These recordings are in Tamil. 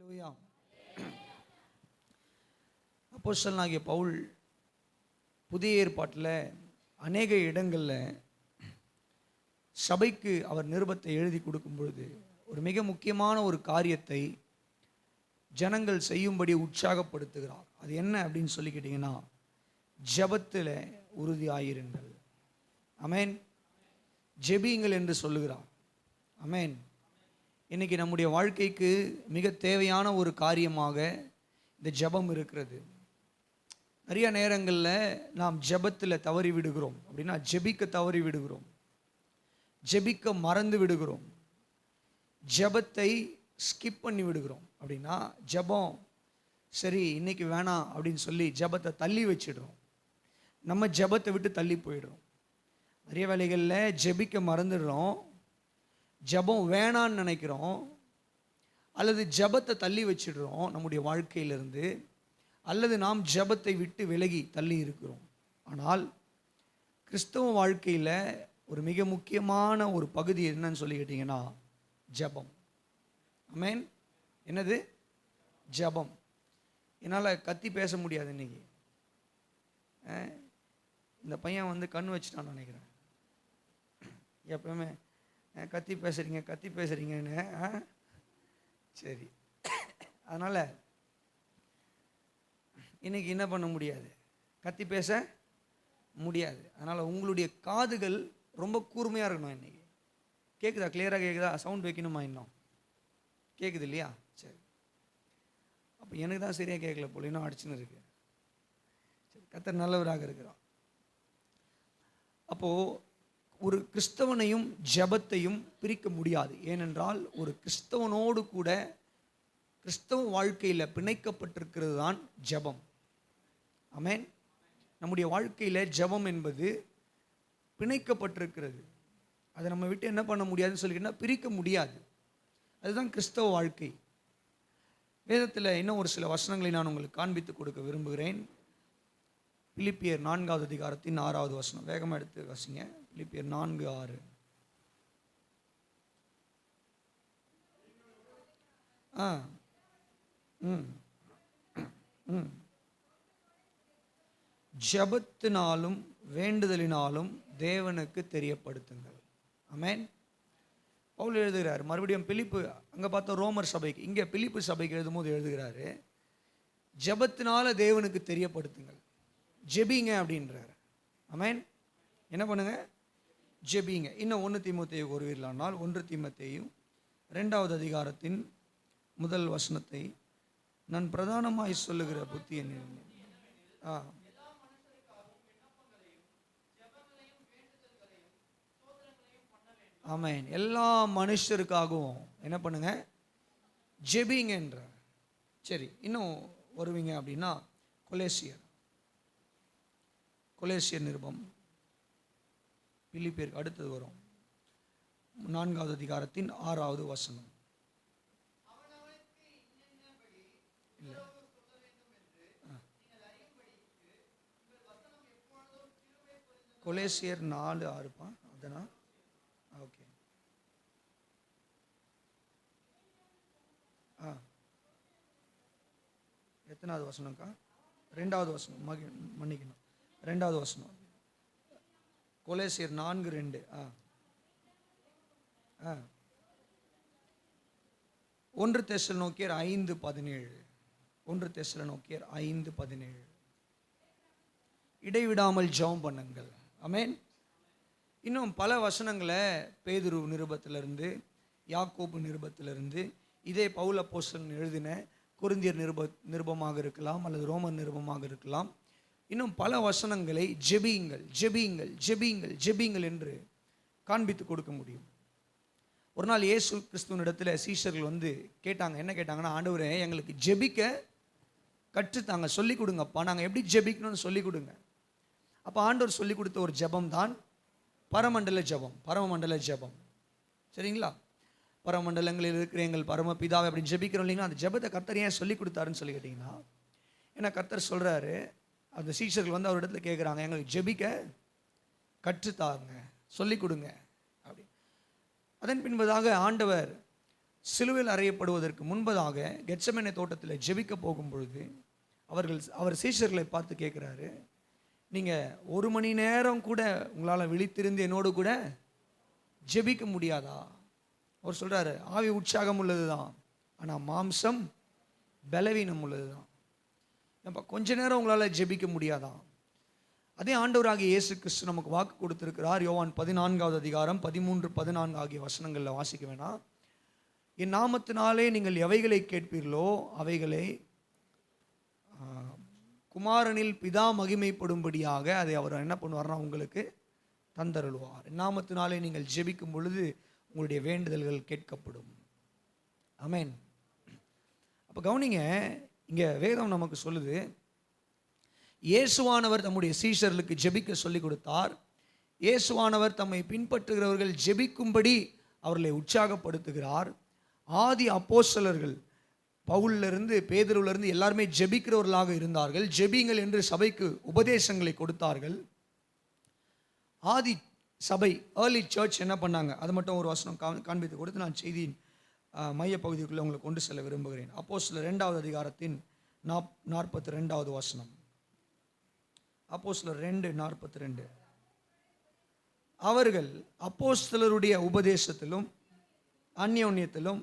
அல்லேலூயா. அப்போஸ்தலனாகிய பவுல் புதிய ஏற்பாட்டில் அநேக இடங்களில் சபைக்கு அவர் நிருபத்தை எழுதி கொடுக்கும் பொழுது ஒரு மிக முக்கியமான ஒரு காரியத்தை ஜனங்கள் செய்யும்படி உற்சாகப்படுத்துகிறார். அது என்ன அப்படின்னு சொல்லி கேட்டிங்கன்னா, ஜெபத்தில் உறுதியாயிருங்கள். அமேன். ஜெபியுங்கள் என்று சொல்லுகிறார். அமேன். இன்னைக்கு நம்முடைய வாழ்க்கைக்கு மிக தேவையான ஒரு காரியமாக இந்த ஜெபம் இருக்கிறது. நிறைய நேரங்களில் நாம் ஜெபத்தில் தவறி விடுகிறோம். அப்படின்னா ஜெபிக்க தவறி விடுகிறோம், ஜெபிக்க மறந்து விடுகிறோம், ஜெபத்தை ஸ்கிப் பண்ணி விடுகிறோம். அப்படின்னா ஜெபம் சரி இன்னைக்கு வேணாம் அப்படின்னு சொல்லி ஜெபத்தை தள்ளி வச்சிடுறோம். நம்ம ஜெபத்தை விட்டு தள்ளி போயிடுறோம். நிறைய வேளைகளில் ஜெபிக்க மறந்துடுறோம், ஜெபம் வேணான்னு நினைக்கிறோம், அல்லது ஜெபத்தை தள்ளி வச்சிடுறோம் நம்முடைய வாழ்க்கையிலிருந்து, அல்லது நாம் ஜெபத்தை விட்டு விலகி தள்ளி இருக்கிறோம். ஆனால் கிறிஸ்தவ வாழ்க்கையில் ஒரு மிக முக்கியமான ஒரு பகுதி என்னன்னு சொல்லி கேட்டிங்கன்னா ஜெபம். ஆமென். என்னது? ஜெபம். என்னால் கத்தி பேச முடியாது இன்னைக்கு. இந்த பையன் வந்து கண் வச்சுட்டான்னு நினைக்கிறேன். எப்பவுமே கத்தி பேசுகிறீங்கன்னு. சரி, அதனால் இன்னைக்கு என்ன பண்ண முடியாது, கத்தி பேச முடியாது. அதனால் உங்களுடைய காதுகள் ரொம்ப கூர்மையாக இருக்கணும். இன்னைக்கு கேட்குதா? கிளியராக கேட்குதா? சவுண்ட் வைக்கணுமா? இன்னும் கேட்குது இல்லையா? சரி, அப்போ எனக்கு தான் சரியாக கேட்கல போல, இன்னும் அடிச்சுன்னு இருக்கு. சரி, கர்த்தர் நல்லவராக இருக்கிறார். அப்போது ஒரு கிறிஸ்தவனையும் ஜெபத்தையும் பிரிக்க முடியாது. ஏனென்றால் ஒரு கிறிஸ்தவனோடு கூட கிறிஸ்தவ வாழ்க்கையில் பிணைக்கப்பட்டிருக்கிறது தான் ஜெபம். ஆமென். நம்முடைய வாழ்க்கையில் ஜெபம் என்பது பிணைக்கப்பட்டிருக்கிறது. அதை நம்ம விட்டு என்ன பண்ண முடியாதுன்னு சொல்லிக்கிட்டா பிரிக்க முடியாது. அதுதான் கிறிஸ்தவ வாழ்க்கை. வேதத்தில் இன்னும் ஒரு சில வசனங்களை நான் உங்களுக்கு காண்பித்து கொடுக்க விரும்புகிறேன். பிலிப்பியர் 4வது அதிகாரத்தின் 6வது வசனம். வேகமாக எடுத்து வாசிங்க. பிலிப்பியர் 4:6. ஜெபத்தினாலும் வேண்டுதலினாலும் தேவனுக்கு தெரியப்படுத்துங்கள். ஆமென். பவுல் எழுதுகிறார். மறுபடியும் பிலிப்பு, அங்கே பார்த்தா ரோமர் சபைக்கு, இங்கே பிலிப்பு சபைக்கு எழுதும்போது எழுதுகிறாரு, ஜெபத்தினால தேவனுக்கு தெரியப்படுத்துங்கள், ஜெபிங்க அப்படின்றார். ஆமென். என்ன பண்ணுங்க? ஜெபிங்க. இன்னும் 1 தீமோத்தேயு கூறுவீர்களானால் 1 தீமோத்தேயு 2வது அதிகாரத்தின் 1 வசனத்தை நான் பிரதானமாய் சொல்லுகிற புத்தி என்ன? ஆமென். எல்லா மனுஷருக்காகவும் என்ன பண்ணுங்க? ஜெபிங்க என்றார். சரி, இன்னும் வருவீங்க அப்படின்னா கொலேசியர் நிருபம் பிலிப்பியருக்கு அடுத்தது வரும். 4வது அதிகாரத்தின் 6வது வசனம். கொலேசியர் 4:6. அதனா ஓகே. எத்தனாவது வசனம்க்கா? 2வது வசனம். மன்னிக்கணும், 2வது வசனம். கொலேசியர் 4:2. 1 தெசலோனிக்கேயர் 5:17. 1 தெசலோனிக்கேயர் 5:17. இடைவிடாமல் ஜெபம் பண்ணுங்கள். ஆமென். இன்னும் பல வசனங்களை பேதுரு நிருபத்திலிருந்து, யாக்கோபு நிருபத்திலிருந்து, இதே பவுல் அப்போஸ்தலன் எழுதின கொரிந்தியர் நிருபமாக இருக்கலாம், அல்லது ரோமர் நிருபமாக இருக்கலாம், இன்னும் பல வசனங்களை ஜெபியுங்கள் ஜெபியுங்கள் ஜெபியுங்கள் ஜெபியுங்கள் என்று காண்பித்து கொடுக்க முடியும். ஒரு நாள் இயேசு கிறிஸ்துவினிடத்தில் சீஷர்கள் வந்து கேட்டாங்க. என்ன கேட்டாங்கன்னா, ஆண்டவரே எங்களுக்கு ஜெபிக்க கற்றுத்தாங்க, சொல்லிக் கொடுங்கப்பா, நாங்கள் எப்படி ஜெபிக்கணும்னு சொல்லிக் கொடுங்க. அப்போ ஆண்டவர் சொல்லிக் கொடுத்த ஒரு ஜெபம் தான் பரமண்டல ஜெபம். சரிங்களா? பரமண்டலங்களில் இருக்கிற எங்கள் பரமபிதாவை அப்படின்னு ஜெபிக்கிறோம் இல்லைங்களா? அந்த ஜெபத்தை கர்த்தர் ஏன் சொல்லி கொடுத்தாருன்னு சொல்லி கேட்டிங்கன்னா, ஏன்னா கர்த்தர் சொல்கிறாரு, அந்த சீஷர்கள் வந்து அவரிடத்துல கேட்குறாங்க, எங்களுக்கு ஜெபிக்க கற்றுத்தாங்க, சொல்லிக் கொடுங்க அப்படி. அதன் பின்பதாக ஆண்டவர் சிலுவையில் அறையப்படுவதற்கு முன்பதாக கெத்செமனே தோட்டத்தில் ஜெபிக்க போகும் பொழுது அவர் சீஷர்களை பார்த்து கேட்குறாரு, நீங்கள் 1 மணி நேரம் கூட உங்களால் விழித்திருந்து என்னோடு கூட ஜெபிக்க முடியாதா? அவர் சொல்கிறாரு, ஆவி உற்சாகம் உள்ளது தான், ஆனால் மாம்சம் பலவீனம் உள்ளது தான். அப்போ கொஞ்ச நேரம் உங்களால் ஜெபிக்க முடியாதா? அதே ஆண்டவராகிய இயேசு கிறிஸ்து நமக்கு வாக்கு கொடுத்திருக்கிறார். யோவான் 14வது அதிகாரம் 13, 14 ஆகிய வசனங்களில் வாசிக்க வேணாம். என் நாமத்தினாலே நீங்கள் எவைகளை கேட்பீர்களோ அவைகளை குமாரனில் பிதா மகிமைப்படும்படியாக அதை அவர் என்ன பண்ணுவார்னா உங்களுக்கு தந்தருள்வார். என் நாமத்தினாலே நீங்கள் ஜெபிக்கும் பொழுது உங்களுடைய வேண்டுதல்கள் கேட்கப்படும். ஆமென். அப்போ கவனிங்க, இங்கே வேதம் நமக்கு சொல்லுது, இயேசுவானவர் தம்முடைய சீஷர்களுக்கு ஜெபிக்க சொல்லிக் கொடுத்தார். இயேசுவானவர் தம்மை பின்பற்றுகிறவர்கள் ஜெபிக்கும்படி அவர்களை உற்சாகப்படுத்துகிறார். ஆதி அப்போஸ்தலர்கள் பவுலிலிருந்து பேதுருவிலிருந்து எல்லாருமே ஜெபிக்கிறவர்களாக இருந்தார்கள். ஜெபிங்கள் என்று சபைக்கு உபதேசங்களை கொடுத்தார்கள். ஆதி சபை ஏர்லி சர்ச் என்ன பண்ணாங்க, அது மட்டும் ஒரு வசனம் காண்பித்து கொடுத்து நான் செய்தியின் மைய பகுதிக்குள்ளே உங்களை கொண்டு செல்ல விரும்புகிறேன். அப்போஸ்தலர் 2வது அதிகாரத்தின் 42வது வசனம். அப்போஸ்தலர் 2:42. அவர்கள் அப்போஸ்தலருடைய உபதேசத்திலும் அந்யோன்யத்திலும்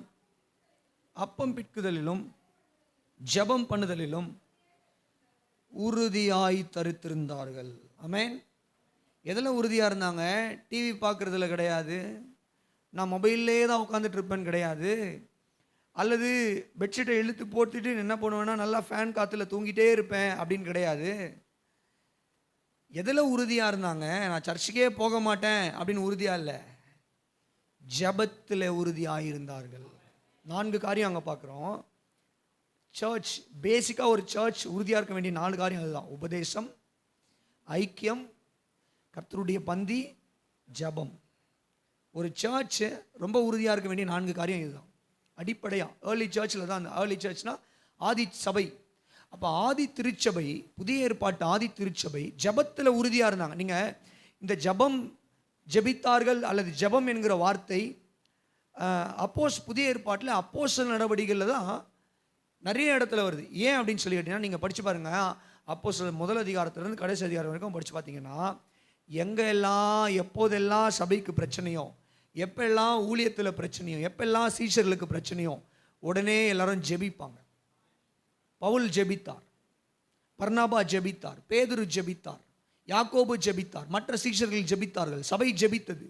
அப்பம் பிட்குதலிலும் ஜெபம் பண்ணுதலிலும் உறுதியாய் தரித்திருந்தார்கள். ஆமென். எதில் உறுதியாக இருந்தாங்க? டிவி பார்க்குறதுல கிடையாது, நான் மொபைல்லே தான் உட்காந்துட்டு இருப்பேன்னு கிடையாது, அல்லது பெட்ஷீட்டை இழுத்து போட்டுட்டு என்ன பண்ணுவேன்னா நல்லா ஃபேன் காற்றுல தூங்கிட்டே இருப்பேன் அப்படின்னு கிடையாது. எதில் உறுதியாக இருந்தாங்க? நான் சர்ச்சுக்கே போக மாட்டேன் அப்படின்னு உறுதியாக இல்லை, ஜெபத்தில் உறுதியாக இருந்தார்கள். 4 காரியம் அங்கே பார்க்குறோம். சர்ச் பேசிக்காக ஒரு சர்ச் உறுதியாக இருக்க வேண்டிய 4 காரியம் அதுதான்: உபதேசம், ஐக்கியம், கர்த்தருடைய பந்தி, ஜெபம். ஒரு சர்ச் ரொம்ப உறுதியாக இருக்க வேண்டிய 4 காரியம் இதுதான் அடிப்படையாக. ஏர்லி சர்ச்சில் தான், அந்த ஏர்லி சர்ச்னா ஆதி சபை. அப்போ ஆதி திருச்சபை, புதிய ஏற்பாட்டு ஆதி திருச்சபை ஜெபத்தில் உறுதியாக இருந்தாங்க. நீங்கள் இந்த ஜெபம் ஜெபித்தார்கள் அல்லது ஜெபம் என்கிற வார்த்தை புதிய ஏற்பாட்டில் அப்போஸ்தலர் நடவடிக்கைகளில் தான் நிறைய இடத்துல வருது. ஏன் அப்படின்னு சொல்லி கேட்டிங்கன்னா, நீங்கள் படித்து பாருங்கள், அப்போஸ்தலர் 1 அதிகாரத்திலிருந்து கடைசி அதிகாரம் வரைக்கும் படித்து பார்த்தீங்கன்னா, எங்கெல்லாம் எப்போதெல்லாம் சபைக்கு பிரச்சனையோ, எப்பெல்லாம் ஊழியத்தில் பிரச்சனையோ, எப்பெல்லாம் சீஷர்களுக்கு பிரச்சனையோ உடனே எல்லாரும் ஜெபிப்பாங்க. பவுல் ஜெபித்தார், பர்னாபா ஜெபித்தார், பேதுரு ஜெபித்தார், யாக்கோபு ஜெபித்தார், மற்ற சீஷர்கள் ஜெபித்தார்கள், சபை ஜெபித்தது.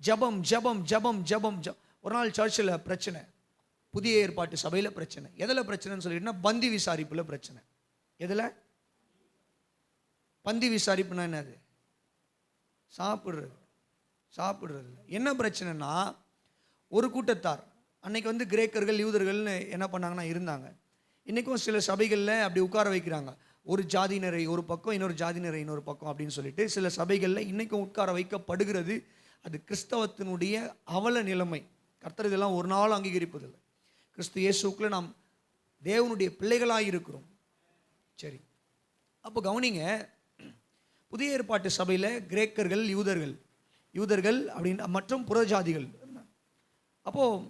ஜெபம் ஜெபம் ஜெபம் ஜெபம். ஒரு நாள் சர்ச்சில் பிரச்சனை, புதிய ஏற்பாட்டு சபையில் பிரச்சனை. எதில் பிரச்சனைன்னு சொல்லிட்டுனா, பந்தி விசாரிப்பில் பிரச்சனை. எதில் பந்தி விசாரிப்புனா என்னது? சாப்பிடுறது. என்ன பிரச்சனைனா, ஒரு கூட்டத்தார் அன்னைக்கு கிரேக்கர்கள் யூதர்கள்னு என்ன பண்ணாங்கன்னா இருந்தாங்க. இன்றைக்கும் சில சபைகளில் அப்படி உட்கார வைக்கிறாங்க. ஒரு ஜாதியினரை ஒரு பக்கம், இன்னொரு ஜாதியினரை இன்னொரு பக்கம் அப்படின்னு சொல்லிட்டு சில சபைகளில் இன்றைக்கும் உட்கார வைக்கப்படுகிறது. அது கிறிஸ்தவத்தினுடைய அவல நிலைமை. கர்த்தர் இதெல்லாம் ஒரு நாள் அங்கீகரிப்பதில்லை. கிறிஸ்து இயேசுக்குள்ள நாம் தேவனுடைய பிள்ளைகளாக இருக்கிறோம். சரி, அப்போ கவனிங்க, புதிய ஏற்பாட்டு சபையில் கிரேக்கர்கள், யூதர்கள் அப்படின்னு மற்றும் புறஜாதிகள். அப்போது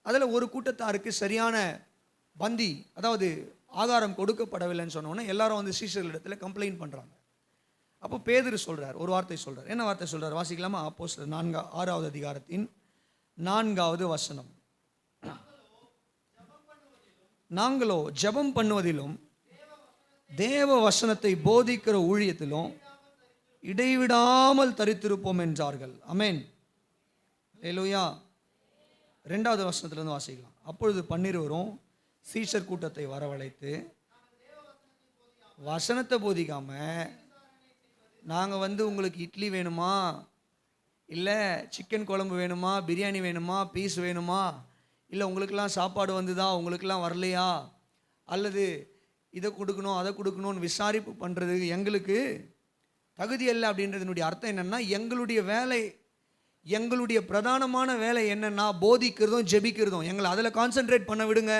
அதில் ஒரு கூட்டத்தாருக்கு சரியான பந்தி, அதாவது ஆகாரம் கொடுக்கப்படவில்லைன்னு சொன்னோன்னே எல்லாரும் சீஷர்களிடத்தில் கம்ப்ளைண்ட் பண்ணுறாங்க. அப்போ பேதுரு சொல்கிறார், ஒரு வார்த்தை சொல்கிறார். என்ன வார்த்தை சொல்கிறார் வாசிக்கலாமா? அப்போஸ்தலர் 6வது அதிகாரத்தின் 4வது வசனம். நாங்களோ ஜெபம் பண்ணுவதிலும் தேவ வசனத்தை போதிக்கிற ஊழியத்திலும் இடைவிடாமல் தரித்திருப்போம் என்றார்கள். ஆமென். அல்லேலூயா. 2வது வசனத்திலிருந்து வாசிக்கலாம். அப்பொழுது 12 சீஷர் கூட்டத்தை வரவழைத்து, வசனத்தை போதிக்காம நாங்கள் உங்களுக்கு இட்லி வேணுமா, இல்லை சிக்கன் குழம்பு வேணுமா, பிரியாணி வேணுமா, பீஸ் வேணுமா, இல்லை உங்களுக்கெல்லாம் சாப்பாடு வந்துதா, உங்களுக்கெல்லாம் வரலையா, அல்லது இதை கொடுக்கணும் அதை கொடுக்கணும்னு விசாரிப்பு பண்ணுறது எங்களுக்கு தகுதி அல்ல. அப்படின்றதுனுடைய அர்த்தம் என்னென்னா, எங்களுடைய வேலை, எங்களுடைய பிரதானமான வேலை என்னென்னா போதிக்கிறதும் ஜெபிக்கிறதும். எங்களை அதில் கான்சென்ட்ரேட் பண்ண விடுங்க.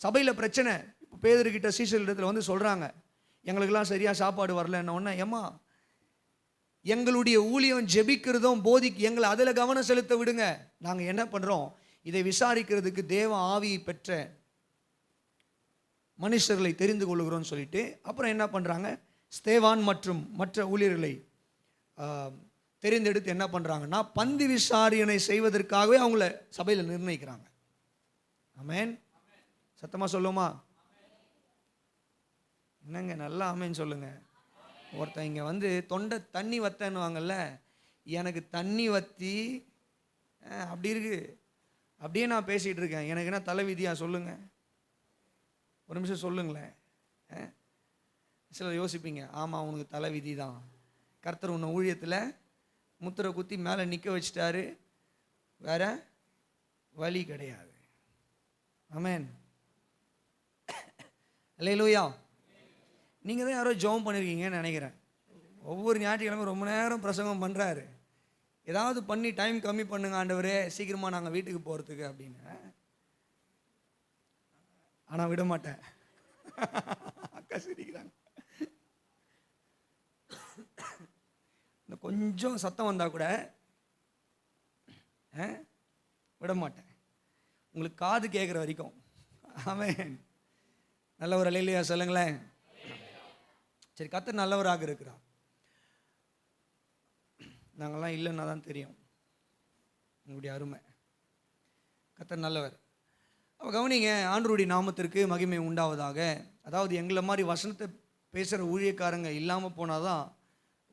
சபையில் பிரச்சனை. இப்போ பேதுருக்கிட்ட சீஷர்களிடத்தில் சொல்கிறாங்க, எங்களுக்கெல்லாம் சரியாக சாப்பாடு வரலன்ன உடனே, ஏம்மா எங்களுடைய ஊழியம் ஜெபிக்கிறதும் எங்களை அதில் கவனம் செலுத்த விடுங்க. நாங்கள் என்ன பண்ணுறோம், இதை விசாரிக்கிறதுக்கு தேவ ஆவியை பெற்ற மனுஷர்களை தெரிந்து கொள்ளுகிறோன்னு சொல்லிட்டு அப்புறம் என்ன பண்ணுறாங்க, ஸ்தேவான் மற்றும் மற்ற ஊழியர்களை தெரிந்தெடுத்து என்ன பண்ணுறாங்கன்னா பந்தி விசாரணை செய்வதற்காகவே அவங்கள சபையில் நிர்ணயிக்கிறாங்க. ஆமென். சத்தமாக சொல்லுமா? என்னங்க நல்லா ஆமேன்னு சொல்லுங்க. ஒருத்தன் இங்கே வந்து தொண்டை தண்ணி வத்தன்னுவாங்கல்ல, எனக்கு தண்ணி வத்தி அப்படி இருக்கு, அப்படியே நான் பேசிகிட்டு இருக்கேன், எனக்கு என்ன தலைவிதியா சொல்லுங்க? ஒரு நிமிஷம் சொல்லுங்களேன். சிலர் யோசிப்பீங்க, ஆமாம் உனக்கு தலைவிதி தான், கர்த்தர் உன்னை ஊழியத்தில் முத்திரை குத்தி மேலே நிற்க வச்சிட்டாரு, வேற வழி கிடையாது. ஆமென். அல்லேலூயா. நீங்கள் தான் யாரோ ஜெபம் பண்ணியிருக்கீங்கன்னு நினைக்கிறேன். ஒவ்வொரு ஞாயிற்றுக்கிழமை ரொம்ப நேரம் பிரசங்கம் பண்ணுறாரு, ஏதாவது பண்ணி டைம் கம்மி பண்ணுங்க ஆண்டவரே, சீக்கிரமாக நாங்கள் வீட்டுக்கு போகிறதுக்கு அப்படின்னு. ஆனால் விட மாட்டேன். அக்கா சிரிக்கிறாங்க. இந்த கொஞ்சம் சத்தம் வந்தால் கூட விட மாட்டேன், உங்களுக்கு காது கேட்குற வரைக்கும். ஆமென். நல்ல ஒரு அல்லேலூயா சொல்லுங்களேன். சரி, கர்த்தர் நல்லவராக இருக்கிறார். நாங்கள்லாம் இல்லைன்னா தான் தெரியும் உங்களுடைய அருமை. கர்த்தர் நல்லவர். அப்போ கவனிங்க, ஆண்டவருடைய நாமத்திற்கு மகிமை உண்டாவதாக. அதாவது எங்களை மாதிரி வசனத்தை பேசுகிற ஊழியக்காரங்க இல்லாமல் போனால் தான்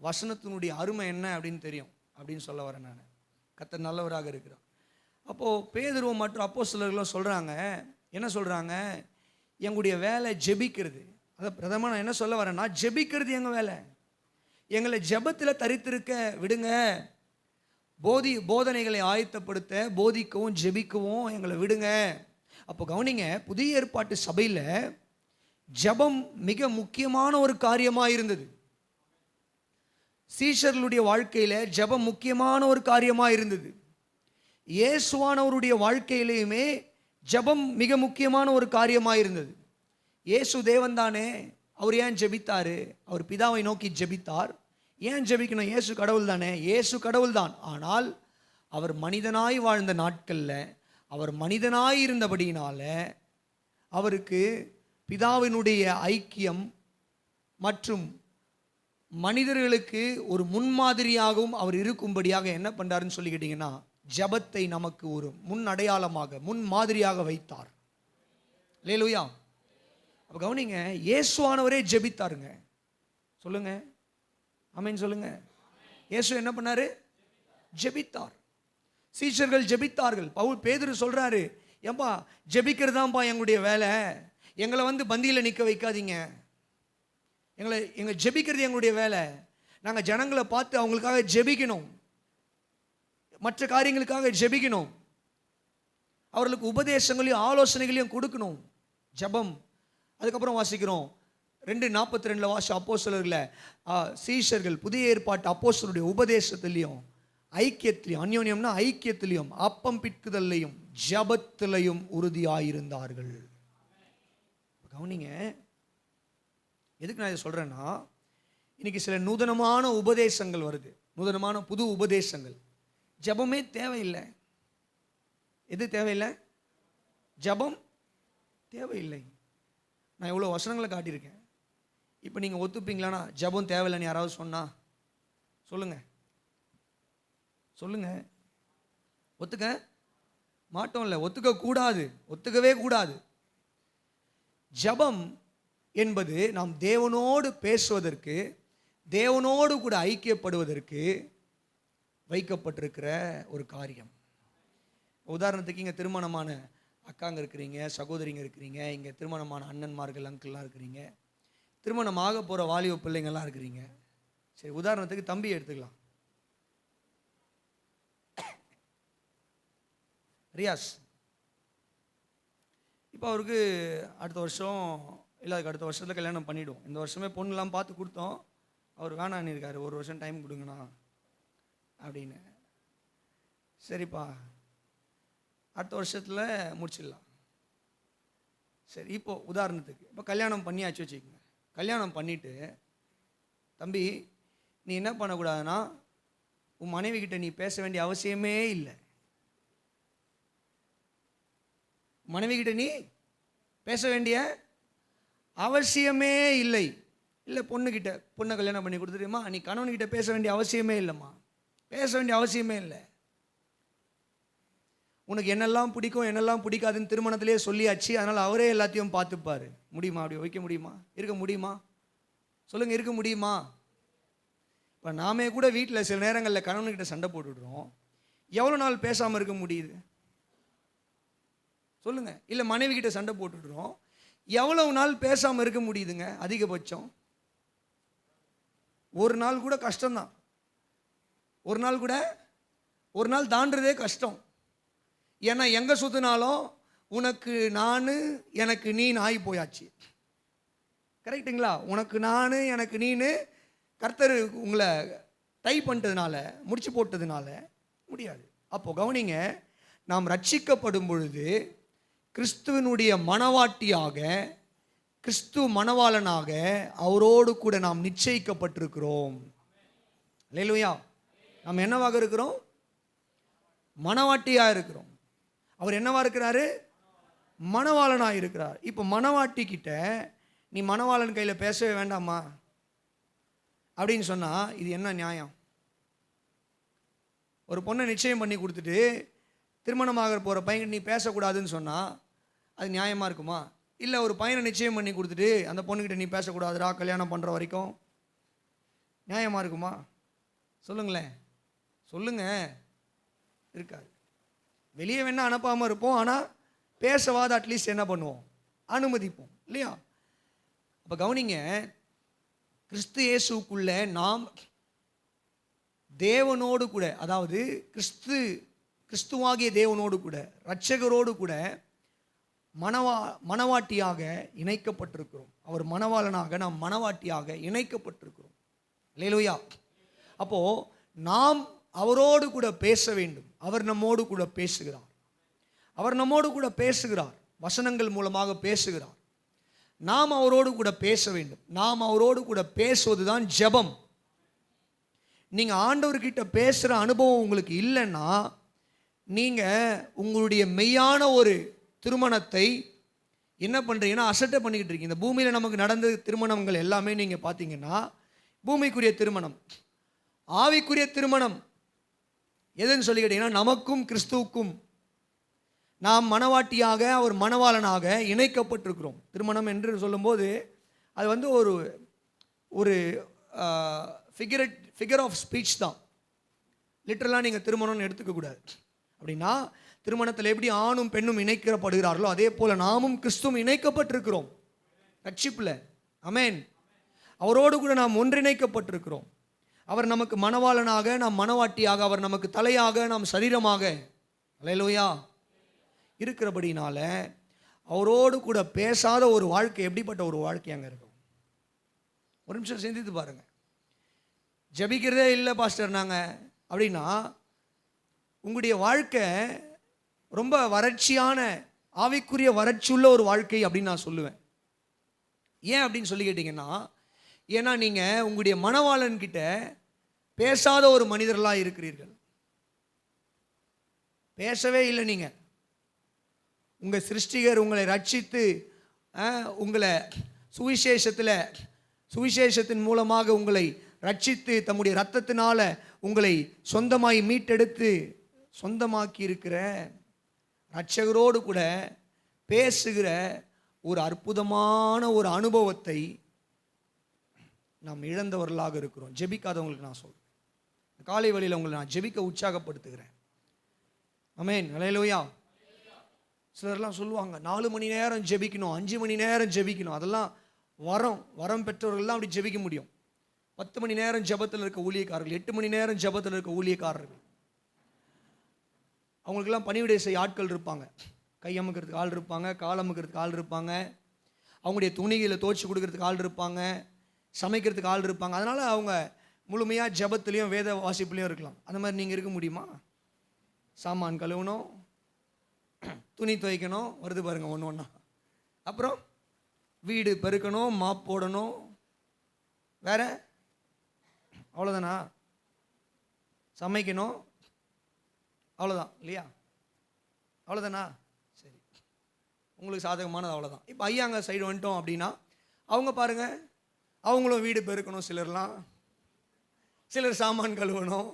வசனத்தினுடைய அருமை என்ன அப்படின்னு தெரியும் அப்படின்னு சொல்ல வரேன் நான். கர்த்தர் நல்லவராக இருக்கிறார். அப்போது பேதுரு மற்றும் அப்போஸ்தலர்களும் சொல்கிறாங்க, என்ன சொல்கிறாங்க, எங்களுடைய வேலை ஜெபிக்கிறது. அதை பிரதமாக நான் என்ன சொல்ல வரேன்னா, ஜெபிக்கிறது எங்கள் வேலை, எங்களை ஜெபத்தில் தரித்திருக்க விடுங்க, போதனைகளை ஆயத்தப்படுத்த போதிக்கவும் ஜெபிக்கவும் எங்களை விடுங்க. அப்போ கவனிங்க, புதிய ஏற்பாட்டு சபையில் ஜெபம் மிக முக்கியமான ஒரு காரியமாக இருந்தது. சீஷர்களுடைய வாழ்க்கையில் ஜெபம் முக்கியமான ஒரு காரியமாக இருந்தது. இயேசுவானவருடைய வாழ்க்கையிலையுமே ஜெபம் மிக முக்கியமான ஒரு காரியமாக இருந்தது. இயேசு தேவன் தானே, அவர் ஏன் ஜெபித்தார்? அவர் பிதாவை நோக்கி ஜெபித்தார். ஏன் ஜெபிக்கணும்? இயேசு கடவுள் தானே. இயேசு கடவுள் தான். ஆனால் அவர் மனிதனாய் வாழ்ந்த நாட்களில் அவர் மனிதனாய் இருந்தபடியினால அவருக்கு பிதாவினுடைய ஐக்கியம் மற்றும் மனிதர்களுக்கு ஒரு முன்மாதிரியாகவும் அவர் இருக்கும்படியாக என்ன பண்ணுறாருன்னு சொல்லி கேட்டிங்கன்னா, ஜெபத்தை நமக்கு ஒரு முன் அடையாளமாக முன் மாதிரியாக வைத்தார். அல்லேலூயா. அப்போ கவனிங்க, இயேசுவானவரே ஜெபித்தாருங்க. சொல்லுங்க ஆமென் சொல்லுங்க. இயேசு என்ன பண்ணாரு? ஜெபித்தார். சீஷர்கள் ஜெபித்தார்கள். பேதுரு சொல்றாரு, ஏம்பா ஜெபிக்கிறதாம்பா எங்களுடைய வேலை, எங்களை வந்து பந்தியில் நிற்க வைக்காதீங்க, எங்களை ஜெபிக்கிறது எங்களுடைய வேலை, நாங்கள் ஜனங்களை பார்த்து அவங்களுக்காக ஜெபிக்கணும், மற்ற காரியங்களுக்காக ஜெபிக்கணும், அவர்களுக்கு உபதேசங்களையும் ஆலோசனைகளையும் கொடுக்கணும். ஜெபம். அதுக்கப்புறம் வாசிக்கிறோம் 2:42 வாசி அப்போஸ்தலர்களை சீஷர்கள் புதிய ஏற்பாட்டு அப்போஸ்தலருடைய உபதேசத்திலையும் ஐக்கியத்திலையும், அந்யோன்யம்னா ஐக்கியத்திலையும் அப்பம் பிட்குதல்லையும் ஜெபத்திலையும் உறுதியாயிருந்தார்கள். கவனிங்க, எதுக்கு நான் இதை சொல்றேன்னா, இன்னைக்கு சில நூதனமான உபதேசங்கள் வருது, நூதனமான புது உபதேசங்கள். ஜெபமே தேவையில்லை. எது தேவையில்லை? ஜெபம் தேவையில்லை. நான் இவ்வளோ வசனங்களை காட்டியிருக்கேன். இப்போ நீங்கள் ஒத்துப்பீங்களாண்ணா ஜெபம் தேவையில்லைன்னு யாராவது சொன்னா சொல்லுங்க, சொல்லுங்க. ஒத்துக்க மாட்டோம், இல்லை ஒத்துக்க கூடாது, ஒத்துக்கவே கூடாது. ஜெபம் என்பது நாம் தேவனோடு பேசுவதற்கு, தேவனோடு கூட ஐக்கியப்படுவதற்கு வைக்கப்பட்டிருக்கிற ஒரு காரியம். உதாரணத்துக்கு இங்கே திருமணமான அக்காங்க இருக்கிறீங்க, சகோதரிங்க இருக்கிறீங்க, இங்கே திருமணமான அண்ணன்மார்கள் அங்கிள்லாம் இருக்கிறீங்க, திருமணமாக போகிற வாலிப பிள்ளைங்கள்லாம் இருக்கிறீங்க. சரி, உதாரணத்துக்கு தம்பி எடுத்துக்கலாம். ரியாஸ் இப்போ அவருக்கு அடுத்த வருஷம் இல்லை, அதுக்கு அடுத்த வருஷத்தில் கல்யாணம் பண்ணிவிடுவோம். இந்த வருஷமே பொண்ணுலாம் பார்த்து கொடுத்தோம், அவர் வேணான்னு இருக்காரு, ஒரு வருஷம் டைம் கொடுங்கண்ணா அப்படின்னு. சரிப்பா, அடுத்த வருஷத்தில் முடிச்சிடலாம். சரி, இப்போது உதாரணத்துக்கு இப்போ கல்யாணம் பண்ணியாச்சு வச்சுக்கோங்க. கல்யாணம் பண்ணிவிட்டு தம்பி நீ என்ன பண்ணக்கூடாதுன்னா, உன் மனைவி கிட்ட நீ பேச வேண்டிய அவசியமே இல்லை. மனைவி கிட்ட நீ பேச வேண்டிய அவசியமே இல்லை. இல்லை பொண்ணுக்கிட்ட, பொண்ணை கல்யாணம் பண்ணி கொடுத்துட்டுமா நீ கணவன்கிட்ட பேச வேண்டிய அவசியமே இல்லைம்மா, பேச வேண்டிய அவசியமே இல்லை. உனக்கு என்னெல்லாம் பிடிக்கும் என்னெல்லாம் பிடிக்காதுன்னு திருமணத்திலே சொல்லியாச்சு, அதனால் அவரே எல்லாத்தையும் பார்த்துப்பார். முடியுமா? அப்படி வைக்க முடியுமா? இருக்க முடியுமா? சொல்லுங்கள், இருக்க முடியுமா? இப்போ நாமே கூட வீட்டில் சில நேரங்களில் கணவன்கிட்ட சண்டை போட்டுடுறோம். எவ்வளோ நாள் பேசாமல் இருக்க முடியுது சொல்லுங்கள்? இல்லை மனைவி கிட்ட சண்டை போட்டுடுறோம், எவ்வளவு நாள் பேசாமல் இருக்க முடியுதுங்க? அதிகபட்சம் ஒரு நாள் கூட கஷ்டம்தான். ஒரு நாள் தாண்டுறதே கஷ்டம். ஏன்னா எங்கே சுற்றினாலும் உனக்கு நான் எனக்கு நீன்னு ஆகி போயாச்சு. கரெக்டுங்களா? உனக்கு நான் எனக்கு நீன்னு கர்த்தர் உங்களை டை பண்ணிட்டதுனால, முடிச்சு போட்டதுனால முடியாது. அப்போ கவனிங்க, நாம் ரட்சிக்கப்படும் பொழுது கிறிஸ்துவனுடைய மணவாட்டியாக, கிறிஸ்து மணவாளனாக அவரோடு கூட நாம் நிச்சயிக்கப்பட்டிருக்கிறோம். அல்லேலூயா. நாம் என்னவாக இருக்கிறோம்? மணவாட்டியாக இருக்கிறோம். அவர் என்னவா இருக்கிறாரு? மணவாளனாக இருக்கிறார். இப்போ மணவாட்டி கிட்ட நீ மணவாளன் கையில் பேசவே வேண்டாமா அப்படின்னு சொன்னால் இது என்ன நியாயம்? ஒரு பொண்ணை நிச்சயம் பண்ணி கொடுத்துட்டு திருமணமாக போகிற பையன் நீ பேசக்கூடாதுன்னு சொன்னால் அது நியாயமாக இருக்குமா? இல்லை ஒரு பையனை நிச்சயம் பண்ணி கொடுத்துட்டு அந்த பொண்ணுக்கிட்ட நீ பேசக்கூடாதுடா கல்யாணம் பண்ணுற வரைக்கும், நியாயமாக இருக்குமா? சொல்லுங்களேன், சொல்லுங்க. இருக்காது. வெளியே வேணா அனுப்பாமல் இருப்போம், ஆனால் பேசவாத அட்லீஸ்ட் என்ன பண்ணுவோம்? அனுமதிப்போம் இல்லையா? அப்போ கவனிங்க, கிறிஸ்து இயேசுக்குள்ள நாம் தேவனோடு கூட, அதாவது கிறிஸ்துவாகிய தேவனோடு கூட, இரட்சகரோடு கூட மணவாட்டியாக இணைக்கப்பட்டிருக்கிறோம். அவர் மணவாளனாக, நாம் மணவாட்டியாக இணைக்கப்பட்டிருக்கிறோம். அல்லேலூயா. அப்போ நாம் அவரோடு கூட பேச வேண்டும். அவர் நம்மோடு கூட பேசுகிறார். அவர் நம்மோடு கூட பேசுகிறார், வசனங்கள் மூலமாக பேசுகிறார். நாம் அவரோடு கூட பேச வேண்டும். நாம் அவரோடு கூட பேசுவது தான் ஜெபம். நீங்கள் ஆண்டவர்கிட்ட பேசுகிற அனுபவம் உங்களுக்கு இல்லைன்னா, நீங்கள் உங்களுடைய மெய்யான ஒரு திருமணத்தை என்ன பண்ணுறீங்கன்னா அசட்டை பண்ணிக்கிட்டு இருக்கீங்க. இந்த பூமியில் நமக்கு நடந்த திருமணங்கள் எல்லாமே நீங்கள் பார்த்தீங்கன்னா பூமிக்குரிய திருமணம். ஆவிக்குரிய திருமணம் எதுன்னு சொல்லி கேட்டீங்கன்னா, நமக்கும் கிறிஸ்துவுக்கும் நாம் மணவாட்டியாக அவர் மணவாளனாக இணைக்கப்பட்டிருக்கிறோம். திருமணம் என்று சொல்லும்போது அது வந்து ஒரு ஃபிகர் ஆஃப் ஸ்பீச் தான். லிட்டரலாக நீங்கள் திருமணம்னு எடுத்துக்கக்கூடாது. அப்படின்னா திருமணத்தில் எப்படி ஆணும் பெண்ணும் இணைக்கப்படுகிறார்களோ அதே போல் நாமும் கிறிஸ்துவும் இணைக்கப்பட்டிருக்கிறோம் ரட்சிப்பில். ஆமென். அவரோடு கூட நாம் ஒன்றிணைக்கப்பட்டிருக்கிறோம். அவர் நமக்கு மணவாளனாக, நாம் மணவாட்டியாக, அவர் நமக்கு தலையாக, நாம் சரீரமாக, அல்லேலூயா, இருக்கிறபடினால அவரோடு கூட பேசாத ஒரு வாழ்க்கை எப்படிப்பட்ட ஒரு வாழ்க்கை அங்கே இருக்கும்? ஒரு நிமிஷம் சிந்தித்து பாருங்க. ஜபிக்கிறதே இல்லை பாஸ்டர் நாங்கள் அப்படின்னா உங்களுடைய வாழ்க்கை ரொம்ப வறட்சியான, ஆவிக்குரிய வறட்சியுள்ள ஒரு வாழ்க்கை அப்படின்னு நான் சொல்லுவேன். ஏன் அப்படின்னு சொல்லி கேட்டிங்கன்னா, ஏன்னா நீங்கள் உங்களுடைய மணவாளன்கிட்ட பேசாத ஒரு மனிதர்களாக இருக்கிறீர்கள். பேசவே இல்லை. நீங்கள் உங்கள் சிருஷ்டிகர் உங்களை ரட்சித்து உங்களை சுவிசேஷத்தின் மூலமாக உங்களை ரட்சித்து தம்முடைய இரத்தத்தினால உங்களை சொந்தமாய் மீட்டெடுத்து சொந்தமாக்கி இருக்கிற இரட்சகரோடு கூட பேசுகிற ஒரு அற்புதமான ஒரு அனுபவத்தை நாம் இழந்தவர்களாக இருக்கிறோம். ஜெபிக்காதவங்களுக்கு நான் சொல்கிறேன், காலை வேளையில் உங்களை நான் ஜெபிக்க உற்சாகப்படுத்துகிறேன். ஆமென். அல்லேலூயா. சிலர்லாம் சொல்லுவாங்க 4 மணி நேரம் ஜெபிக்கணும், 5 மணி நேரம் ஜெபிக்கணும். அதெல்லாம் வரம் பெற்றவர்கள் தான் அப்படி ஜெபிக்க முடியும். 10 மணி நேரம் ஜெபத்தில் இருக்க ஊழியக்காரர்கள், 8 மணி நேரம் ஜெபத்தில் இருக்க ஊழியக்காரர்கள், அவங்களுக்கெல்லாம் பணிவிடை செய்ய ஆட்கள் இருப்பாங்க. கை அமுக்கிறதுக்கு ஆள் இருப்பாங்க, கால் அமுக்கிறதுக்கு ஆள் இருப்பாங்க, அவங்களுடைய துணிகளை துவைச்சி கொடுக்கறதுக்கு ஆள் இருப்பாங்க, சமைக்கிறதுக்கு ஆள் இருப்பாங்க. அதனால் அவங்க முழுமையாக ஜெபத்துலேயும் வேத வாசிப்புலேயும் இருக்கலாம். அந்த மாதிரி நீங்கள் இருக்க முடியுமா? சாமான் கழுவணும், துணி துவைக்கணும், வருது பாருங்கள் ஒன்று ஒன்றா, அப்புறம் வீடு பெருக்கணும், மாப் போடணும், வேற அவ்வளோதானா? சமைக்கணும், அவ்வளோதான் இல்லையா? அவ்வளோதானா? சரி. உங்களுக்கு சாதகமானது அவ்வளோதான். இப்போ ஐயாங்க சைடு வந்துட்டோம் அப்படின்னா அவங்க பாருங்கள், அவங்களும் வீடு பெருக்கணும், சிலர் சாமான் கழுவணும்,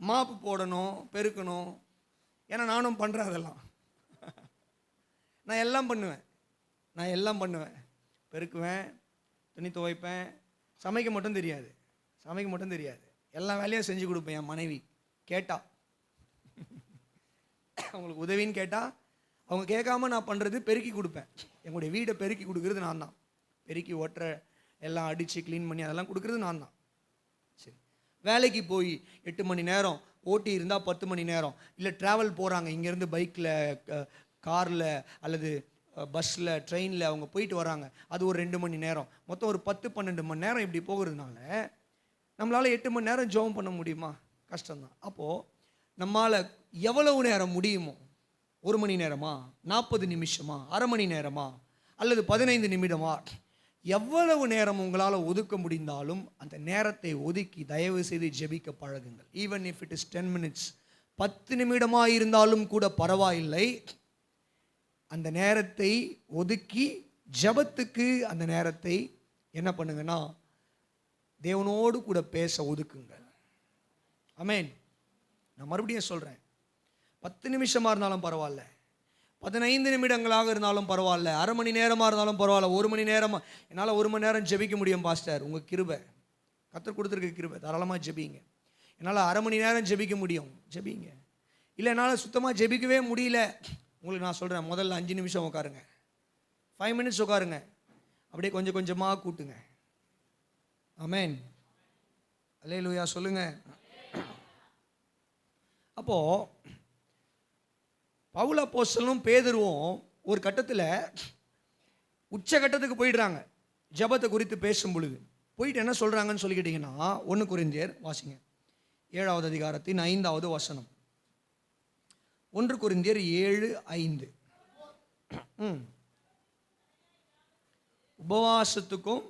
மாப்பு போடணும், பெருக்கணும். ஏன்னா நானும் பண்ணுறேன் அதெல்லாம். நான் எல்லாம் பண்ணுவேன். பெருக்குவேன், துணி துவைப்பேன். சமைக்க மட்டும் தெரியாது. எல்லா வேலையும் செஞ்சு கொடுப்பேன் என் மனைவி கேட்டா. அவங்களுக்கு உதவின்னு கேட்டால் அவங்க கேட்காம நான் பண்ணுறது பெருக்கி கொடுப்பேன். எங்களுடைய வீடை பெருக்கி கொடுக்குறது நான் தான். பெருக்கி ஒட்டுற எல்லாம் அடித்து க்ளீன் பண்ணி அதெல்லாம் கொடுக்குறது நான் தான். சரி, வேலைக்கு போய் 8 மணி நேரம் ஓட்டி இருந்தால் 10 மணி நேரம், இல்லை ட்ராவல் போகிறாங்க இங்கேருந்து பைக்கில், காரில் அல்லது பஸ்ஸில், ட்ரெயினில் அவங்க போயிட்டு வராங்க, அது ஒரு 2 மணி நேரம், மொத்தம் ஒரு 10-12 மணி நேரம் இப்படி போகிறதுனால நம்மளால் 8 மணி நேரம் ஜெபம் பண்ண முடியுமா? கஷ்டம்தான். அப்போது நம்மளால் எவ்வளவு நேரம் முடியுமோ, 1 மணி நேரமா, 40 நிமிஷமா, அரை மணி நேரமா, அல்லது 15 நிமிடமா, எவ்வளவு நேரம் உங்களால் ஒதுக்க முடிந்தாலும் அந்த நேரத்தை ஒதுக்கி தயவு செய்து ஜெபிக்க பழகுங்கள். Even if it is 10 minutes, 10 நிமிடமாக இருந்தாலும் கூட பரவாயில்லை. அந்த நேரத்தை ஒதுக்கி ஜெபத்துக்கு அந்த நேரத்தை என்ன பண்ணுங்கன்னா தேவனோடு கூட பேச ஒதுக்குங்கள். ஆமென். நான் மறுபடியும் சொல்கிறேன், 10 நிமிஷமாக இருந்தாலும் பரவாயில்ல, 15 நிமிடங்களாக இருந்தாலும் பரவாயில்ல, அரை மணி நேரமாக இருந்தாலும் பரவாயில்ல, 1 மணி நேரமாக. என்னால் 1 மணி நேரம் ஜெபிக்க முடியும் பாஸ்டர், உங்கள் கிருபை, கர்த்தர் கொடுத்துருக்க கிருபை, தாராளமாக ஜெபிங்க. என்னால் அரை மணி நேரம் ஜெபிக்க முடியும், ஜெபிங்க. இல்லை என்னால் சுத்தமாக ஜெபிக்கவே முடியல, உங்களுக்கு நான் சொல்கிறேன், முதல்ல 5 நிமிஷம் உட்காருங்க, 5 மினிட்ஸ் உட்காருங்க, அப்படியே கொஞ்சம் கொஞ்சமாக கூட்டுங்க. ஆமென். அல்லேலூயா சொல்லுங்க. அப்போது பவுல் அப்போஸ்தலனும் பேதுருவும் ஒரு கட்டத்தில் உச்சகட்டத்துக்கு போயிடுறாங்க. ஜெபத்தை குறித்து பேசும் பொழுது போயிட்டு என்ன சொல்கிறாங்கன்னு சொல்லி கேட்டிங்கன்னா, 1 கொரிந்தியர் வாசிங்க, 7வது அதிகாரத்தின் 5வது வசனம். 1 கொரிந்தியர் 7:5. உபவாசத்துக்கும்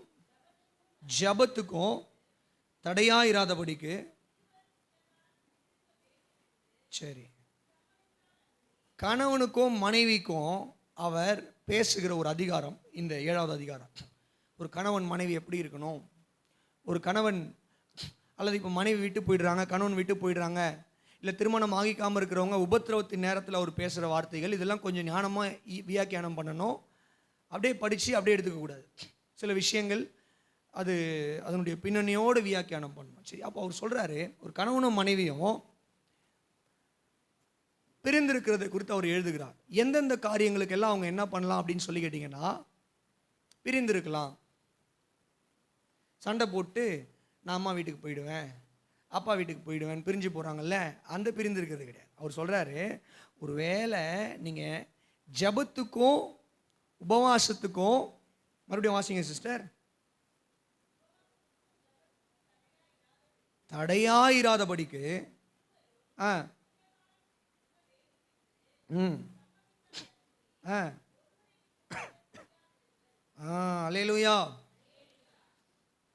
ஜெபத்துக்கும் தடையாயிராதபடிக்கு. சரி, கணவனுக்கும் மனைவிக்கும் அவர் பேசுகிற ஒரு அதிகாரம் இந்த 7வது அதிகாரம். ஒரு கணவன் மனைவி எப்படி இருக்கணும், ஒரு கணவன் அல்லது இப்போ மனைவி விட்டு போயிடுறாங்க, கணவன் விட்டு போயிடுறாங்க, இல்லை திருமணம் ஆகிக்காமல் இருக்கிறவங்க உபத்திரவத்தின் நேரத்தில் அவர் பேசுகிற வார்த்தைகள், இதெல்லாம் கொஞ்சம் ஞானமாக வியாக்கியானம் பண்ணணும். அப்படியே படித்து அப்படியே எடுத்துக்கக்கூடாது. சில விஷயங்கள் அது அதனுடைய பின்னணியோடு வியாக்கியானம் பண்ணணும். சரி, அப்போ அவர் சொல்கிறாரு, ஒரு கணவனும் மனைவியும் பிரிந்திருக்கிறதை குறித்து அவர் எழுதுகிறார். எந்தெந்த காரியங்களுக்கெல்லாம் அவங்க என்ன பண்ணலாம் அப்படின்னு சொல்லி கேட்டிங்கன்னா, பிரிந்திருக்கலாம். சண்டை போட்டு நான் அம்மா வீட்டுக்கு போயிடுவேன், அப்பா வீட்டுக்கு போயிடுவேன், பிரிஞ்சு போகிறாங்கல்ல, அந்த பிரிந்து இருக்கிறது கிடையாது. அவர் சொல்கிறாரு, ஒரு வேளை நீங்கள் ஜெபத்துக்கும் உபவாசத்துக்கும், மறுபடியும் வாசிங்க சிஸ்டர், தடையாயிராதபடிக்கு. அல்லேலூயா.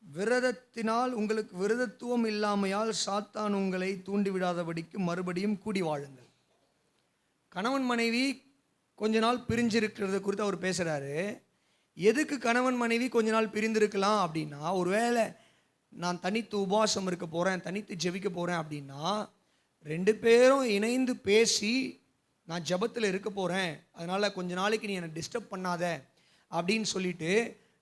விரதத்தினால் உங்களுக்கு விரதத்துவம் இல்லாமையால் சாத்தான் உங்களை தூண்டிவிடாதபடிக்கு மறுபடியும் கூடி வாழுங்கள். கணவன் மனைவி கொஞ்ச நாள் பிரிஞ்சிருக்கிறத குறித்து அவர் பேசுகிறாரு. எதுக்கு கணவன் மனைவி கொஞ்ச நாள் பிரிந்திருக்கலாம் அப்படின்னா, ஒருவேளை நான் தனித்து உபவாசம் இருக்க போகிறேன், தனித்து ஜெபிக்க போகிறேன் அப்படின்னா, 2 பேரும் இணைந்து பேசி நான் ஜெபத்தில் இருக்க போகிறேன், அதனால் கொஞ்ச நாளைக்கு நீ என்னை டிஸ்டர்ப் பண்ணாத அப்படின்னு சொல்லிட்டு,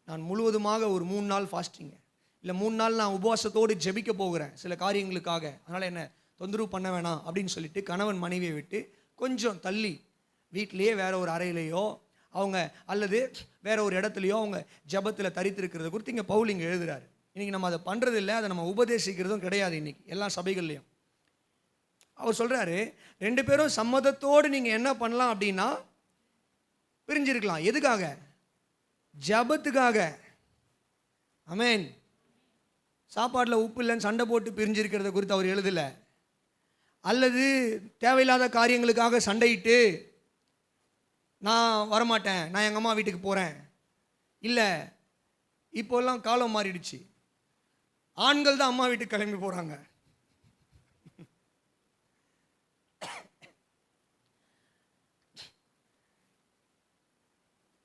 நான் முழுவதுமாக ஒரு 3 நாள் ஃபாஸ்டிங்க, இல்லை 3 நாள் நான் உபவாசத்தோடு ஜெபிக்க போகிறேன் சில காரியங்களுக்காக, அதனால் என்னை தொந்தரவு பண்ண வேணாம் அப்படின்னு சொல்லிட்டு கணவன் மனைவியை விட்டு கொஞ்சம் தள்ளி வீட்டிலேயே வேற ஒரு அறையிலையோ அவங்க அல்லது வேற ஒரு இடத்துலையோ அவங்க ஜெபத்தில் தரித்திருக்கிறத குறித்து இங்கே பவுல் இங்கே எழுதுறாரு. இன்றைக்கி நம்ம அதை பண்ணுறது இல்லை, அதை நம்ம உபதேசிக்கிறதும் கிடையாது இன்றைக்கி எல்லா சபைகள்லையும். அவர் சொல்கிறாரு, 2 பேரும் சம்மதத்தோடு நீங்கள் என்ன பண்ணலாம் அப்படின்னா பிரிஞ்சிருக்கலாம். எதுக்காக? ஜெபத்துக்காக. ஆமென். சாப்பாட்டில் உப்பு இல்லைன்னு சண்டை போட்டு பிரிஞ்சிருக்கிறத குறித்து அவர் எழுதலை. அல்லது தேவையில்லாத காரியங்களுக்காக சண்டையிட்டு நான் வரமாட்டேன், நான் எங்கள் அம்மா வீட்டுக்கு போகிறேன். இல்லை, இப்போல்லாம் காலம் மாறிடுச்சு, ஆண்கள் தான் அம்மா வீட்டுக்கு கிளம்பி போகிறாங்க.